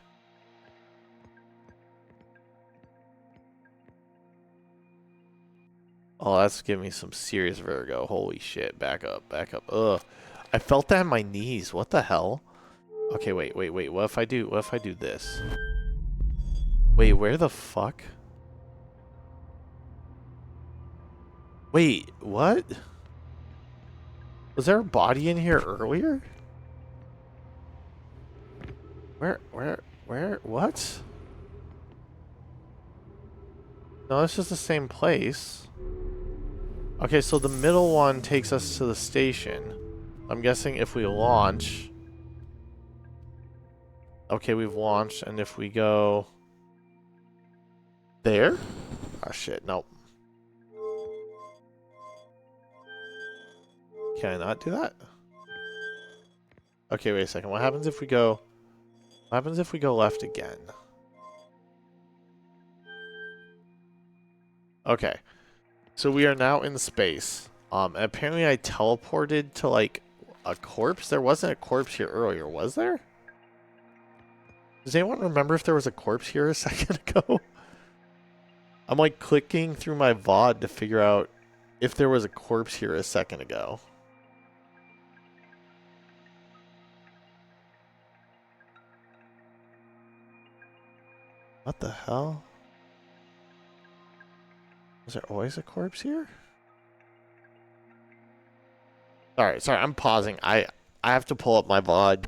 Oh, that's giving me some serious vertigo. Holy shit. Back up, back up. Ugh. I felt that in my knees. What the hell? Okay, wait. What if I do this? Wait, where the fuck? Wait, what? Was there a body in here earlier? Where, what? No, this is the same place. Okay, so the middle one takes us to the station. I'm guessing if we launch... Okay, we've launched, and if we go... There? Oh shit, nope. Can I not do that? Okay, wait a second. What happens if we go... What happens if we go left again? Okay. So we are now in space. And apparently I teleported to, like, a corpse? There wasn't a corpse here earlier, was there? Does anyone remember if there was a corpse here a second ago? I'm, like, clicking through my VOD to figure out if there was a corpse here a second ago. What the hell? Was there always a corpse here? Sorry, I'm pausing. I have to pull up my VOD.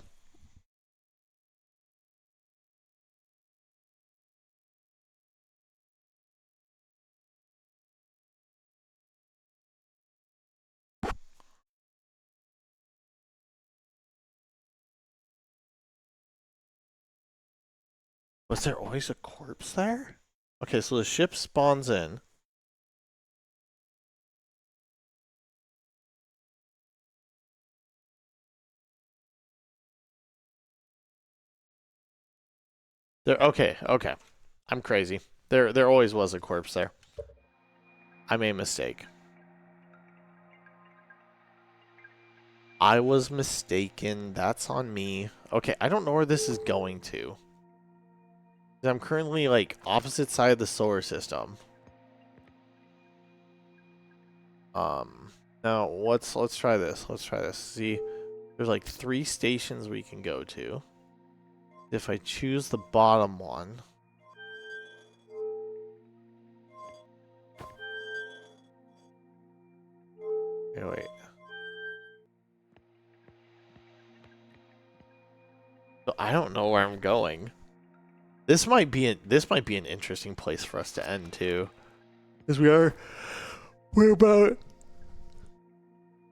Was there always a corpse there? Okay, so the ship spawns in. Okay. I'm crazy. There always was a corpse there. I made a mistake. I was mistaken. That's on me. Okay, I don't know where this is going to. I'm currently, like, opposite side of the solar system. Now let's try this. Let's try this. See, there's like 3 stations we can go to. If I choose the bottom one. Okay, wait. So I don't know where I'm going. This might be an interesting place for us to end too. Because we're about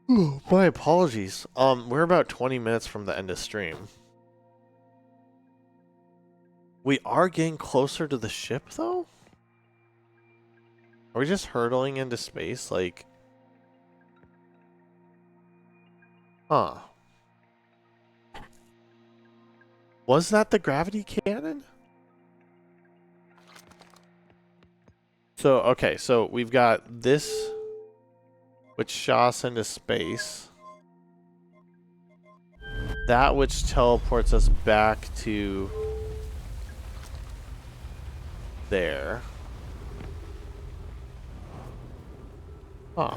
my apologies. We're about 20 minutes from the end of stream. We are getting closer to the ship though? Are we just hurtling into space like... Huh. Was that the gravity cannon? So, okay, so we've got this, which shot us into space. That which teleports us back to there. Huh.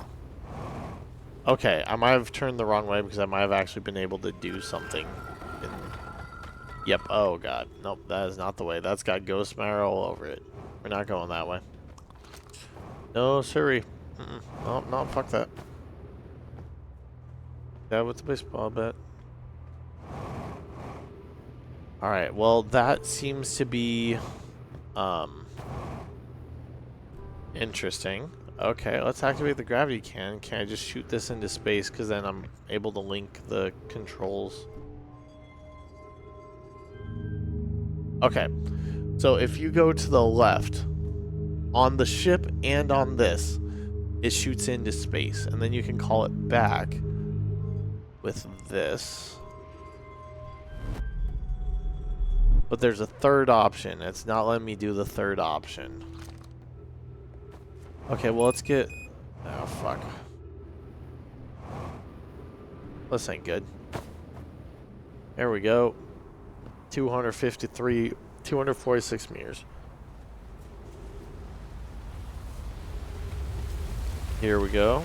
Okay, I might have turned the wrong way because I might have actually been able to do something. Yep, oh god. Nope, that is not the way. That's got ghost matter all over it. We're not going that way. No, sorry. No, no, fuck that. Yeah, with the baseball bat. Alright, well, that seems to be... interesting. Okay, let's activate the gravity cannon. Can I just shoot this into space? Because then I'm able to link the controls. Okay, so if you go to the left, on the ship and on this, it shoots into space. And then you can call it back with this. But there's a third option. It's not letting me do the third option. Okay, well, let's get... Oh, fuck. This ain't good. There we go. 246 meters. Here we go.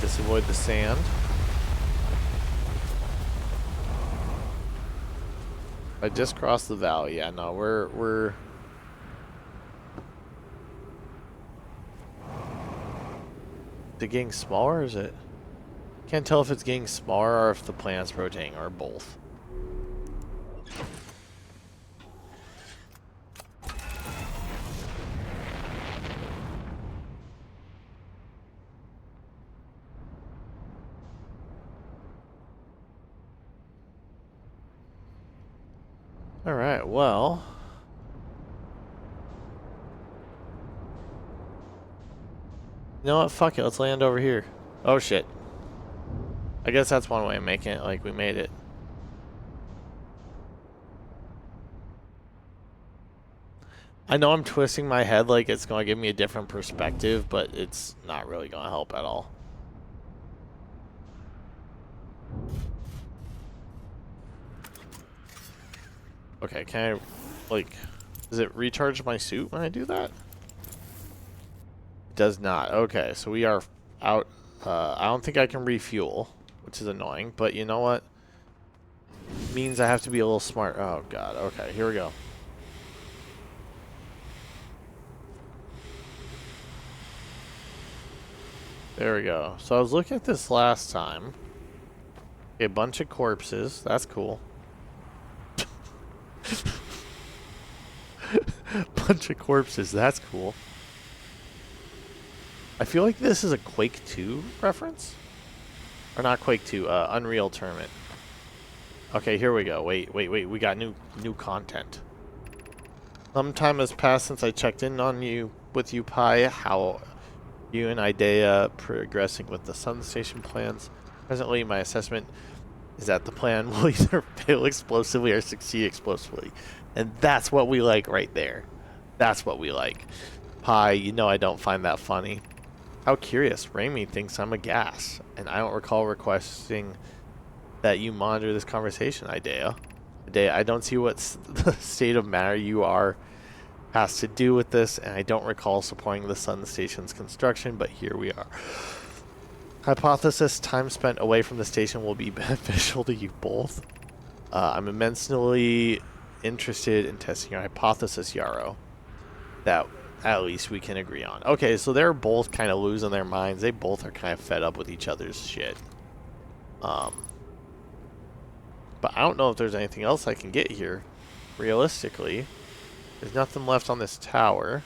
Just avoid the sand. I just crossed the valley. Yeah, no, we're... Is it getting smaller, or is it... Can't tell if it's getting smaller or if the planet's rotating, or both. Alright, well... You know what? Fuck it. Let's land over here. Oh, shit. I guess that's one way of making it like we made it. I know I'm twisting my head like it's going to give me a different perspective, but it's not really going to help at all. Okay, can I, like, does it recharge my suit when I do that? It does not. Okay, so we are out. I don't think I can refuel, which is annoying, but you know what? It means I have to be a little smart. Oh, God. Okay, here we go. There we go. So I was looking at this last time. A bunch of corpses. That's cool. Bunch of corpses. That's cool. I feel like this is a Quake 2 reference. Or not Quake 2, Unreal Tournament. Okay, here we go. Wait. We got new content. Some time has passed since I checked in on you with you, Pi. How you and Idea progressing with the Sun Station plans? Presently, my assessment is that the plan will either fail explosively or succeed explosively. And that's what we like right there. That's what we like. Pi, you know I don't find that funny. How curious. Raimi thinks I'm a gas. And I don't recall requesting that you monitor this conversation, Idea. Idea, I don't see what the state of matter you are has to do with this, and I don't recall supporting the Sun Station's construction, but here we are. Hypothesis, time spent away from the station will be beneficial to you both. I'm immensely interested in testing your hypothesis, Yarrow. That at least we can agree on. Okay, so they're both kind of losing their minds. They both are kind of fed up with each other's shit. But I don't know if there's anything else I can get here. Realistically, there's nothing left on this tower.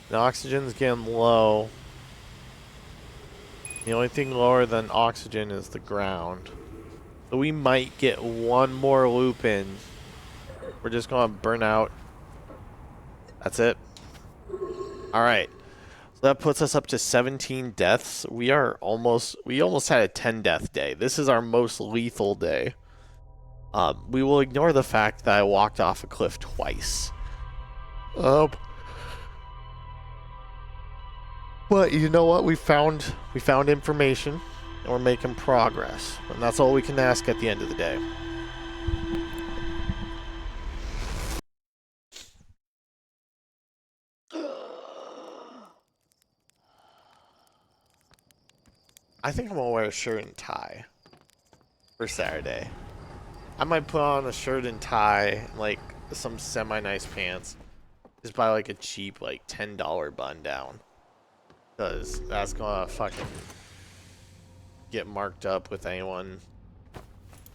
The oxygen's getting low. The only thing lower than oxygen is the ground. So we might get one more loop in. We're just going to burn out. That's it. Alright. So that puts us up to 17 deaths. We almost had a 10 death day. This is our most lethal day. We will ignore the fact that I walked off a cliff twice. But you know what? We found information, and we're making progress, and that's all we can ask at the end of the day. I think I'm gonna wear a shirt and tie for Saturday. I might put on a shirt and tie, like some semi-nice pants. Just buy like a cheap, like $10 button down. Because that's gonna fucking get marked up with anyone.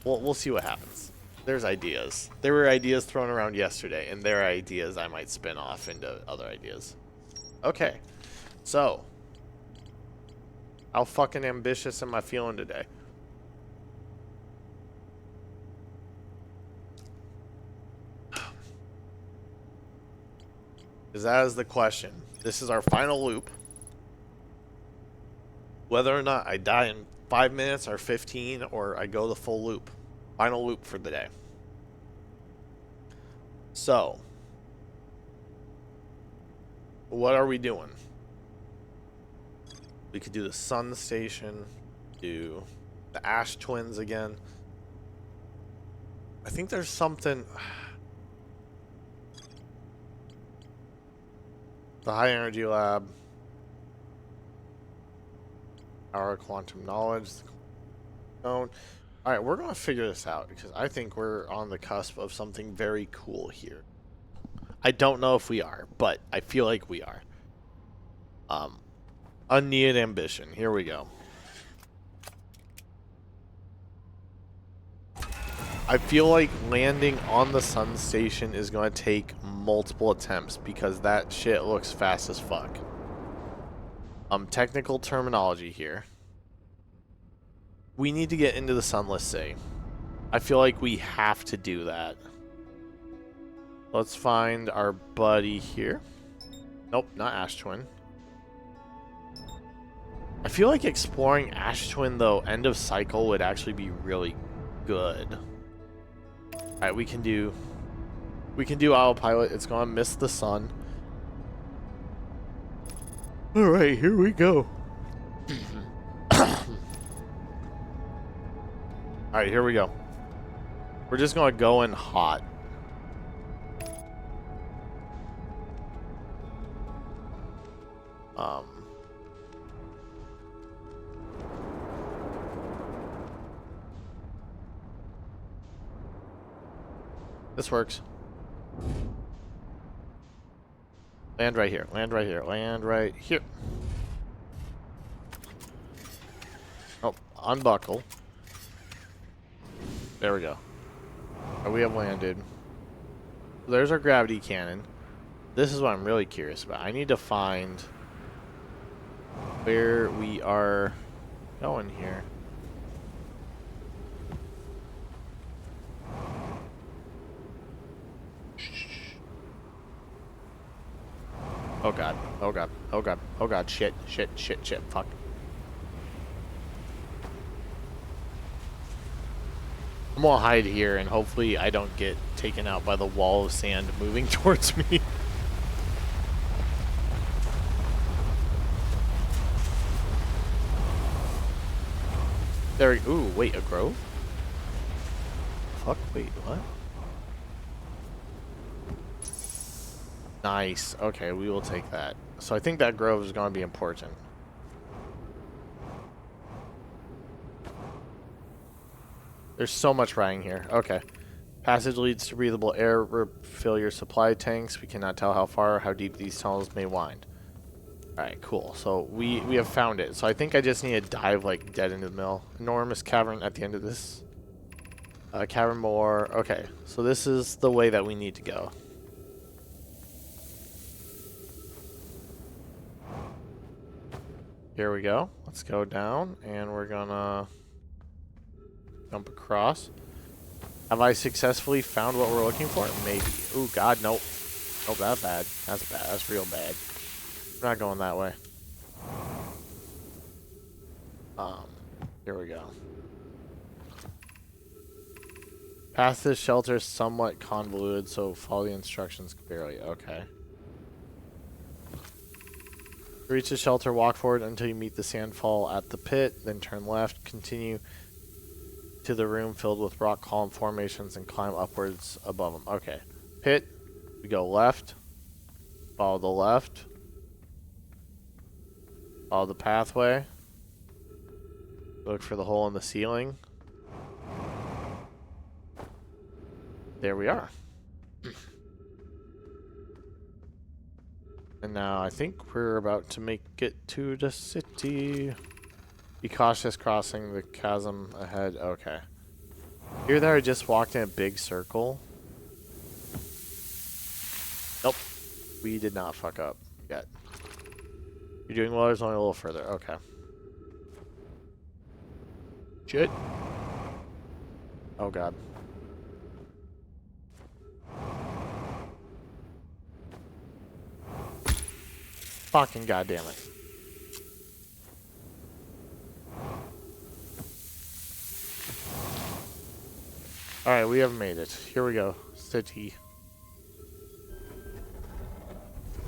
We'll see what happens. There's ideas. There were ideas thrown around yesterday, and there are ideas I might spin off into other ideas. Okay. So. How fucking ambitious am I feeling today? Because that is the question. This is our final loop. Whether or not I die in 5 minutes or 15 or I go the full loop. Final loop for the day. So. What are we doing? We could do the Sun Station. Do the Ash Twins again. I think there's something... The High Energy Lab. Our Quantum Knowledge. Alright, we're going to figure this out because I think we're on the cusp of something very cool here. I don't know if we are, but I feel like we are. Unneeded ambition. Here we go. I feel like landing on the Sun Station is going to take multiple attempts because that shit looks fast as fuck. Technical terminology here. We need to get into the Sunless Sea. I feel like we have to do that. Let's find our buddy here. Nope, not Ash Twin. I feel like exploring Ash Twin, though, end of cycle would actually be really good. Alright, we can do autopilot. It's gonna miss the sun. Alright, here we go. Alright, here we go. We're just gonna go in hot. This works. Land right here. Land right here. Land right here. Oh, unbuckle. There we go. Oh, we have landed. There's our gravity cannon. This is what I'm really curious about. I need to find where we are going here. Oh god. Oh god. Oh god. Oh god. Shit. Shit. Shit. Shit. Fuck. I'm gonna hide here and hopefully I don't get taken out by the wall of sand moving towards me. There we go. Ooh, wait, a grove? Fuck, wait, what? Nice. Okay, we will take that. So I think that grove is going to be important. There's so much writing here. Okay. Passage leads to breathable air. Refill your supply tanks. We cannot tell how far or how deep these tunnels may wind. Alright, cool. So we have found it. So I think I just need to dive like dead into the middle. Enormous cavern at the end of this. Cavern more. Okay, so this is the way that we need to go. Here we go. Let's go down and we're gonna jump across. Have I successfully found what we're looking for? Maybe. Ooh, God, nope. Nope, that's bad. That's bad. That's real bad. We're not going that way. Here we go. Path to this shelter is somewhat convoluted, so follow the instructions clearly. Okay. Reach the shelter, walk forward until you meet the sandfall at the pit, then turn left, continue to the room filled with rock column formations and climb upwards above them. Okay. Pit, we go left, follow the left, follow the pathway, look for the hole in the ceiling. There we are. And now I think we're about to make it to the city. Be cautious crossing the chasm ahead. Okay. Here there I just walked in a big circle. Nope. We did not fuck up yet. You're doing well, there's only a little further. Okay. Shit. Oh god. Fucking goddamn it. Alright, we have made it. Here we go. City.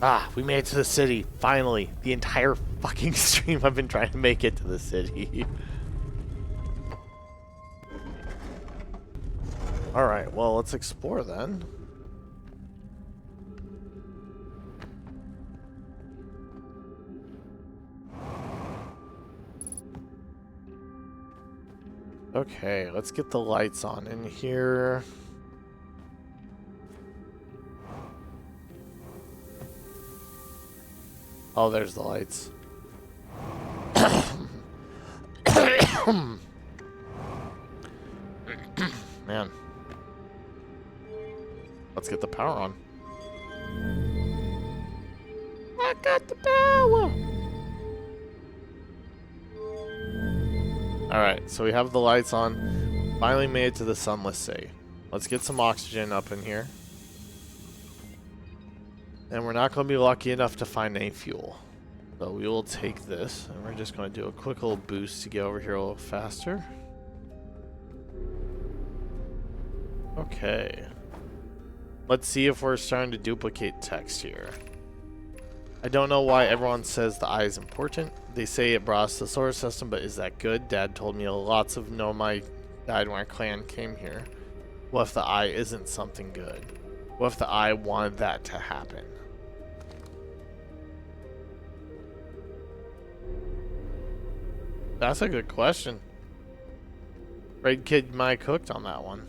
Ah, we made it to the city. Finally. The entire fucking stream I've been trying to make it to the city. Alright, well, let's explore then. Okay, let's get the lights on in here. Oh, there's the lights. Man. Let's get the power on. I got the power! Alright, so we have the lights on. Finally made it to the sunless city. Let's get some oxygen up in here. And we're not going to be lucky enough to find any fuel. So we will take this, and we're just going to do a quick little boost to get over here a little faster. Okay. Let's see if we're starting to duplicate text here. I don't know why everyone says the eye is important. They say it brought us the solar system, but is that good? Dad told me lots of Nomai died when our clan came here. What if the eye isn't something good? What if the eye wanted that to happen? That's a good question. Red Kid my cooked on that one.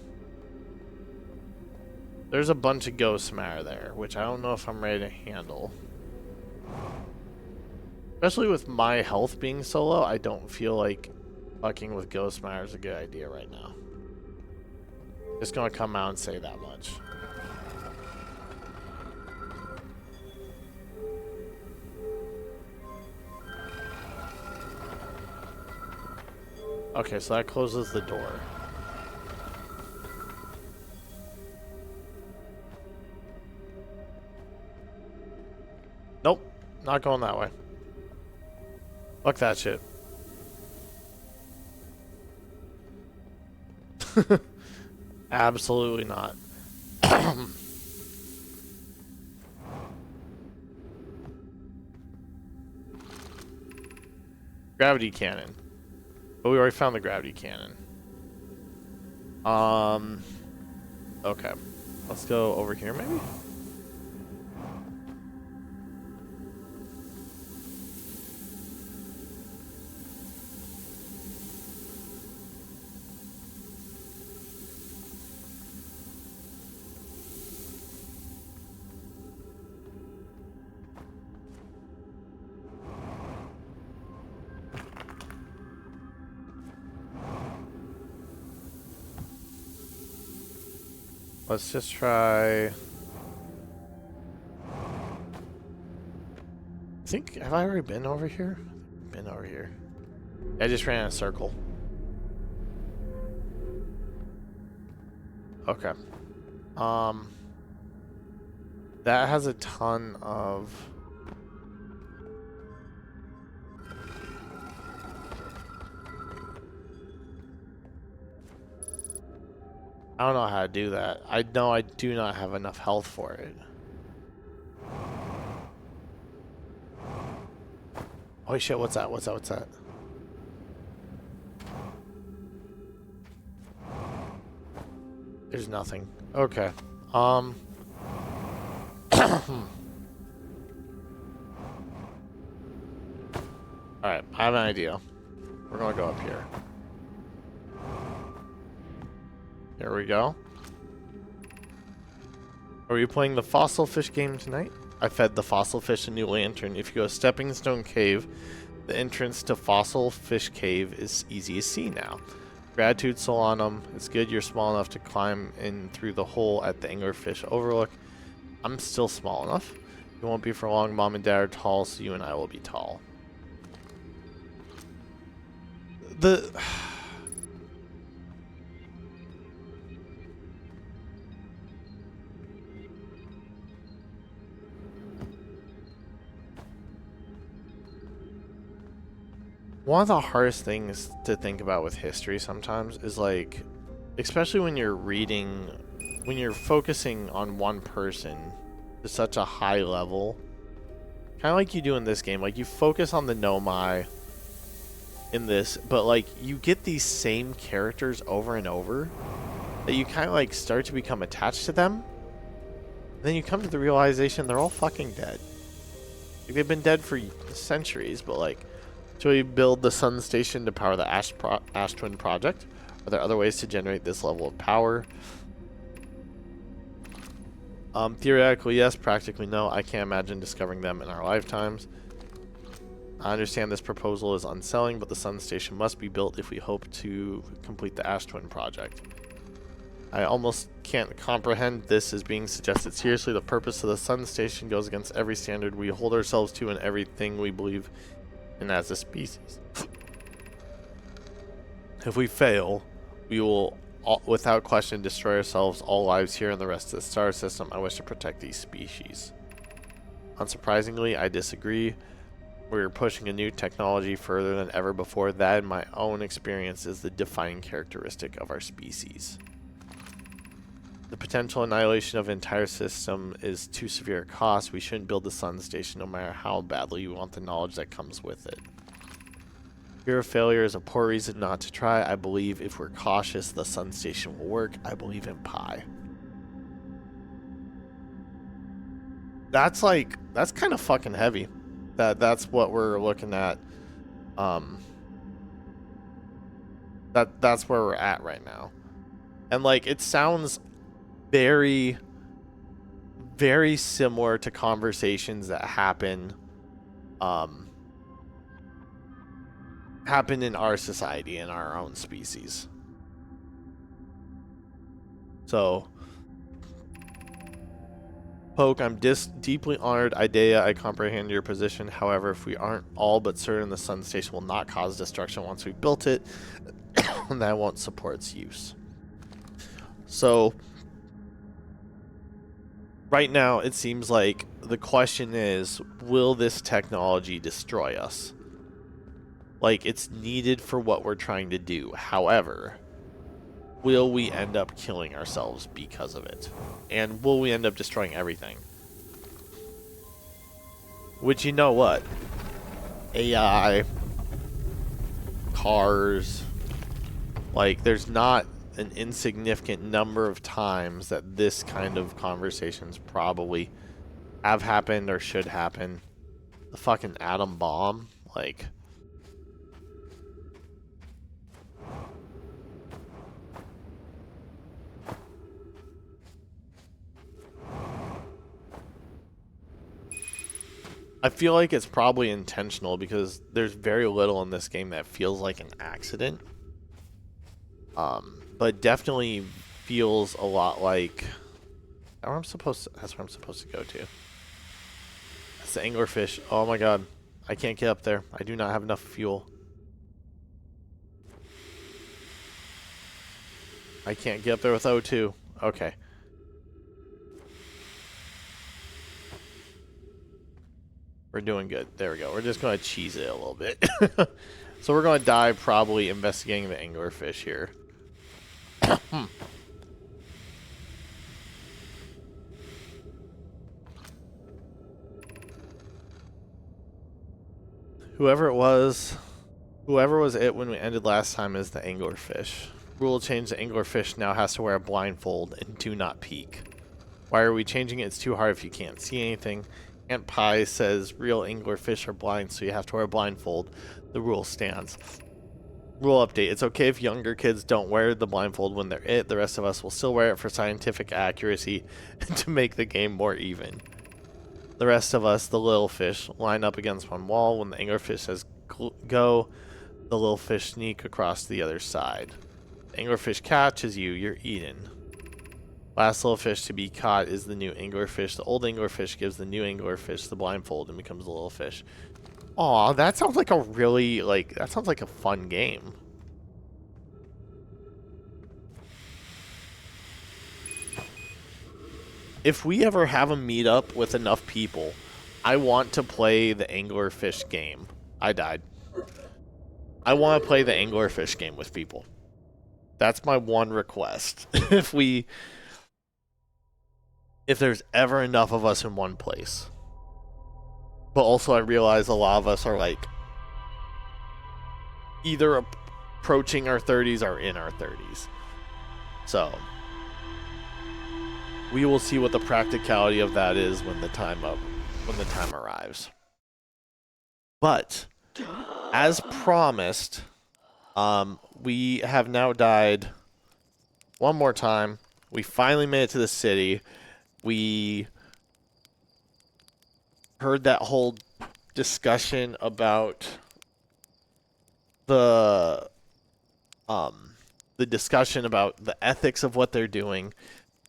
There's a bunch of ghost matter there, which I don't know if I'm ready to handle. Especially with my health being so low, I don't feel like fucking with ghost matter is a good idea right now. Just gonna come out and say that much. Okay, so that closes the door. Nope, not going that way. Fuck that shit. Absolutely not. Gravity cannon. But we already found the gravity cannon. Okay. Let's go over here maybe? Let's just try. I think, have I already been over here? Been over here. I just ran in a circle. Okay. That has a ton of. I don't know how to do that. I know I do not have enough health for it. Holy shit, what's that? What's that? What's that? There's nothing. Okay. Alright, I have an idea. We're gonna go up here. There we go. Are you playing the fossil fish game tonight? I fed the fossil fish a new lantern. If you go to Stepping Stone Cave, the entrance to Fossil Fish Cave is easy to see now. Gratitude Solanum. It's good you're small enough to climb in through the hole at the Anglerfish Overlook. I'm still small enough. It won't be for long. Mom and Dad are tall, so you and I will be tall. One of the hardest things to think about with history sometimes is like, especially when you're reading, when you're focusing on one person to such a high level, kind of like you do in this game. Like, you focus on the Nomai in this, but like you get these same characters over and over that you kind of like start to become attached to them. And then you come to the realization they're all fucking dead. Like, they've been dead for centuries, but like, so we build the sun station to power the Ash Twin project. Are there other ways to generate this level of power? Theoretically, yes. Practically, no. I can't imagine discovering them in our lifetimes. I understand this proposal is unselling, but the sun station must be built if we hope to complete the Ash Twin project. I almost can't comprehend this as being suggested seriously. The purpose of the sun station goes against every standard we hold ourselves to and everything we believe in as a species. If we fail, we will, without question, destroy ourselves, all lives here, and the rest of the star system. I wish to protect these species. Unsurprisingly, I disagree. We're pushing a new technology further than ever before. That, in my own experience, is the defining characteristic of our species. The potential annihilation of an entire system is too severe a cost. We shouldn't build the sun station no matter how badly you want the knowledge that comes with it. Fear of failure is a poor reason not to try. I believe if we're cautious, the sun station will work. I believe in pi. That's kind of fucking heavy. That's what we're looking at. That's where we're at right now. And like, it sounds very, very similar to conversations that happen in our society, in our own species. So, Poke, I'm deeply honored. Idea, I comprehend your position. However, if we aren't all but certain the sun station will not cause destruction once we've built it, that won't support its use. So, right now, it seems like the question is, will this technology destroy us? Like, it's needed for what we're trying to do. However, will we end up killing ourselves because of it? And will we end up destroying everything? Which, you know what? AI, cars, like, there's not an insignificant number of times that this kind of conversations probably have happened or should happen. The fucking atom bomb, like... I feel like it's probably intentional because there's very little in this game that feels like an accident. But definitely feels a lot like... That's where I'm supposed to go to. That's the anglerfish. Oh my god. I can't get up there. I do not have enough fuel. I can't get up there with O2. Okay. We're doing good. There we go. We're just going to cheese it a little bit. So we're going to die probably investigating the anglerfish here. Whoever was it when we ended last time is the anglerfish. Rule change: the anglerfish now has to wear a blindfold and do not peek. Why are we changing it? It's too hard if you can't see anything. Aunt Pie says real anglerfish are blind, so you have to wear a blindfold. The rule stands. Rule update: it's okay if younger kids don't wear the blindfold when they're it. The rest of us will still wear it for scientific accuracy and to make the game more even. The rest of us, the little fish, line up against one wall. When the anglerfish says go, the little fish sneak across the other side. The anglerfish catches you, you're eaten. Last little fish to be caught is the new anglerfish. The old anglerfish gives the new anglerfish the blindfold and becomes a little fish. Aw, that sounds like a really, that sounds like a fun game. If we ever have a meetup with enough people, I want to play the anglerfish game. I died. I want to play the anglerfish game with people. That's my one request. If there's ever enough of us in one place. But also I realize a lot of us are like either approaching our 30s or in our 30s. So we will see what the practicality of that is when the time arrives. But as promised, we have now died one more time. We finally made it to the city. We heard that whole discussion about the discussion about the ethics of what they're doing.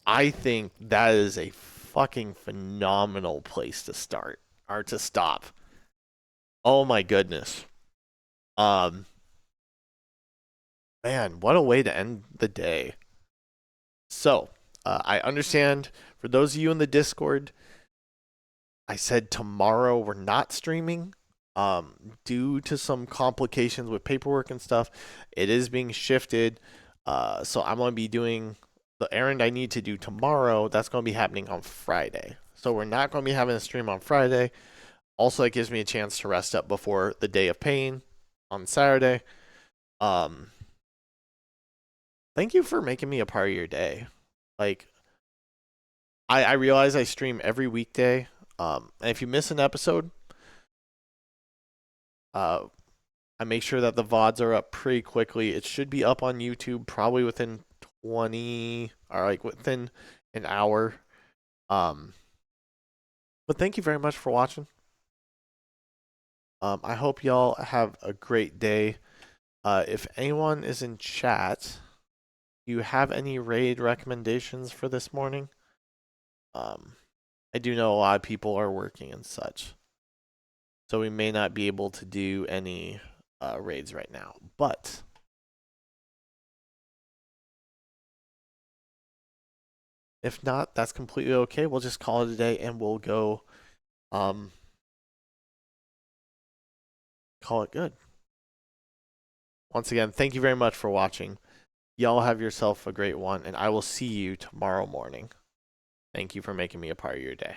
I think that is a fucking phenomenal place to start or to stop. Oh my goodness. Man, what a way to end the day. So, I understand for those of you in the Discord, I said tomorrow we're not streaming due to some complications with paperwork and stuff. It is being shifted. So I'm going to be doing the errand I need to do tomorrow, that's going to be happening on Friday. So we're not going to be having a stream on Friday. Also, it gives me a chance to rest up before the day of pain on Saturday. Thank you for making me a part of your day. Like, I realize I stream every weekday. And if you miss an episode, I make sure that the VODs are up pretty quickly. It should be up on YouTube probably within 20 or like within an hour. But thank you very much for watching. I hope y'all have a great day. If anyone is in chat, do you have any raid recommendations for this morning? I do know a lot of people are working and such, so we may not be able to do any raids right now. But if not, that's completely okay. We'll just call it a day and we'll go call it good. Once again, thank you very much for watching. Y'all have yourself a great one, and I will see you tomorrow morning. Thank you for making me a part of your day.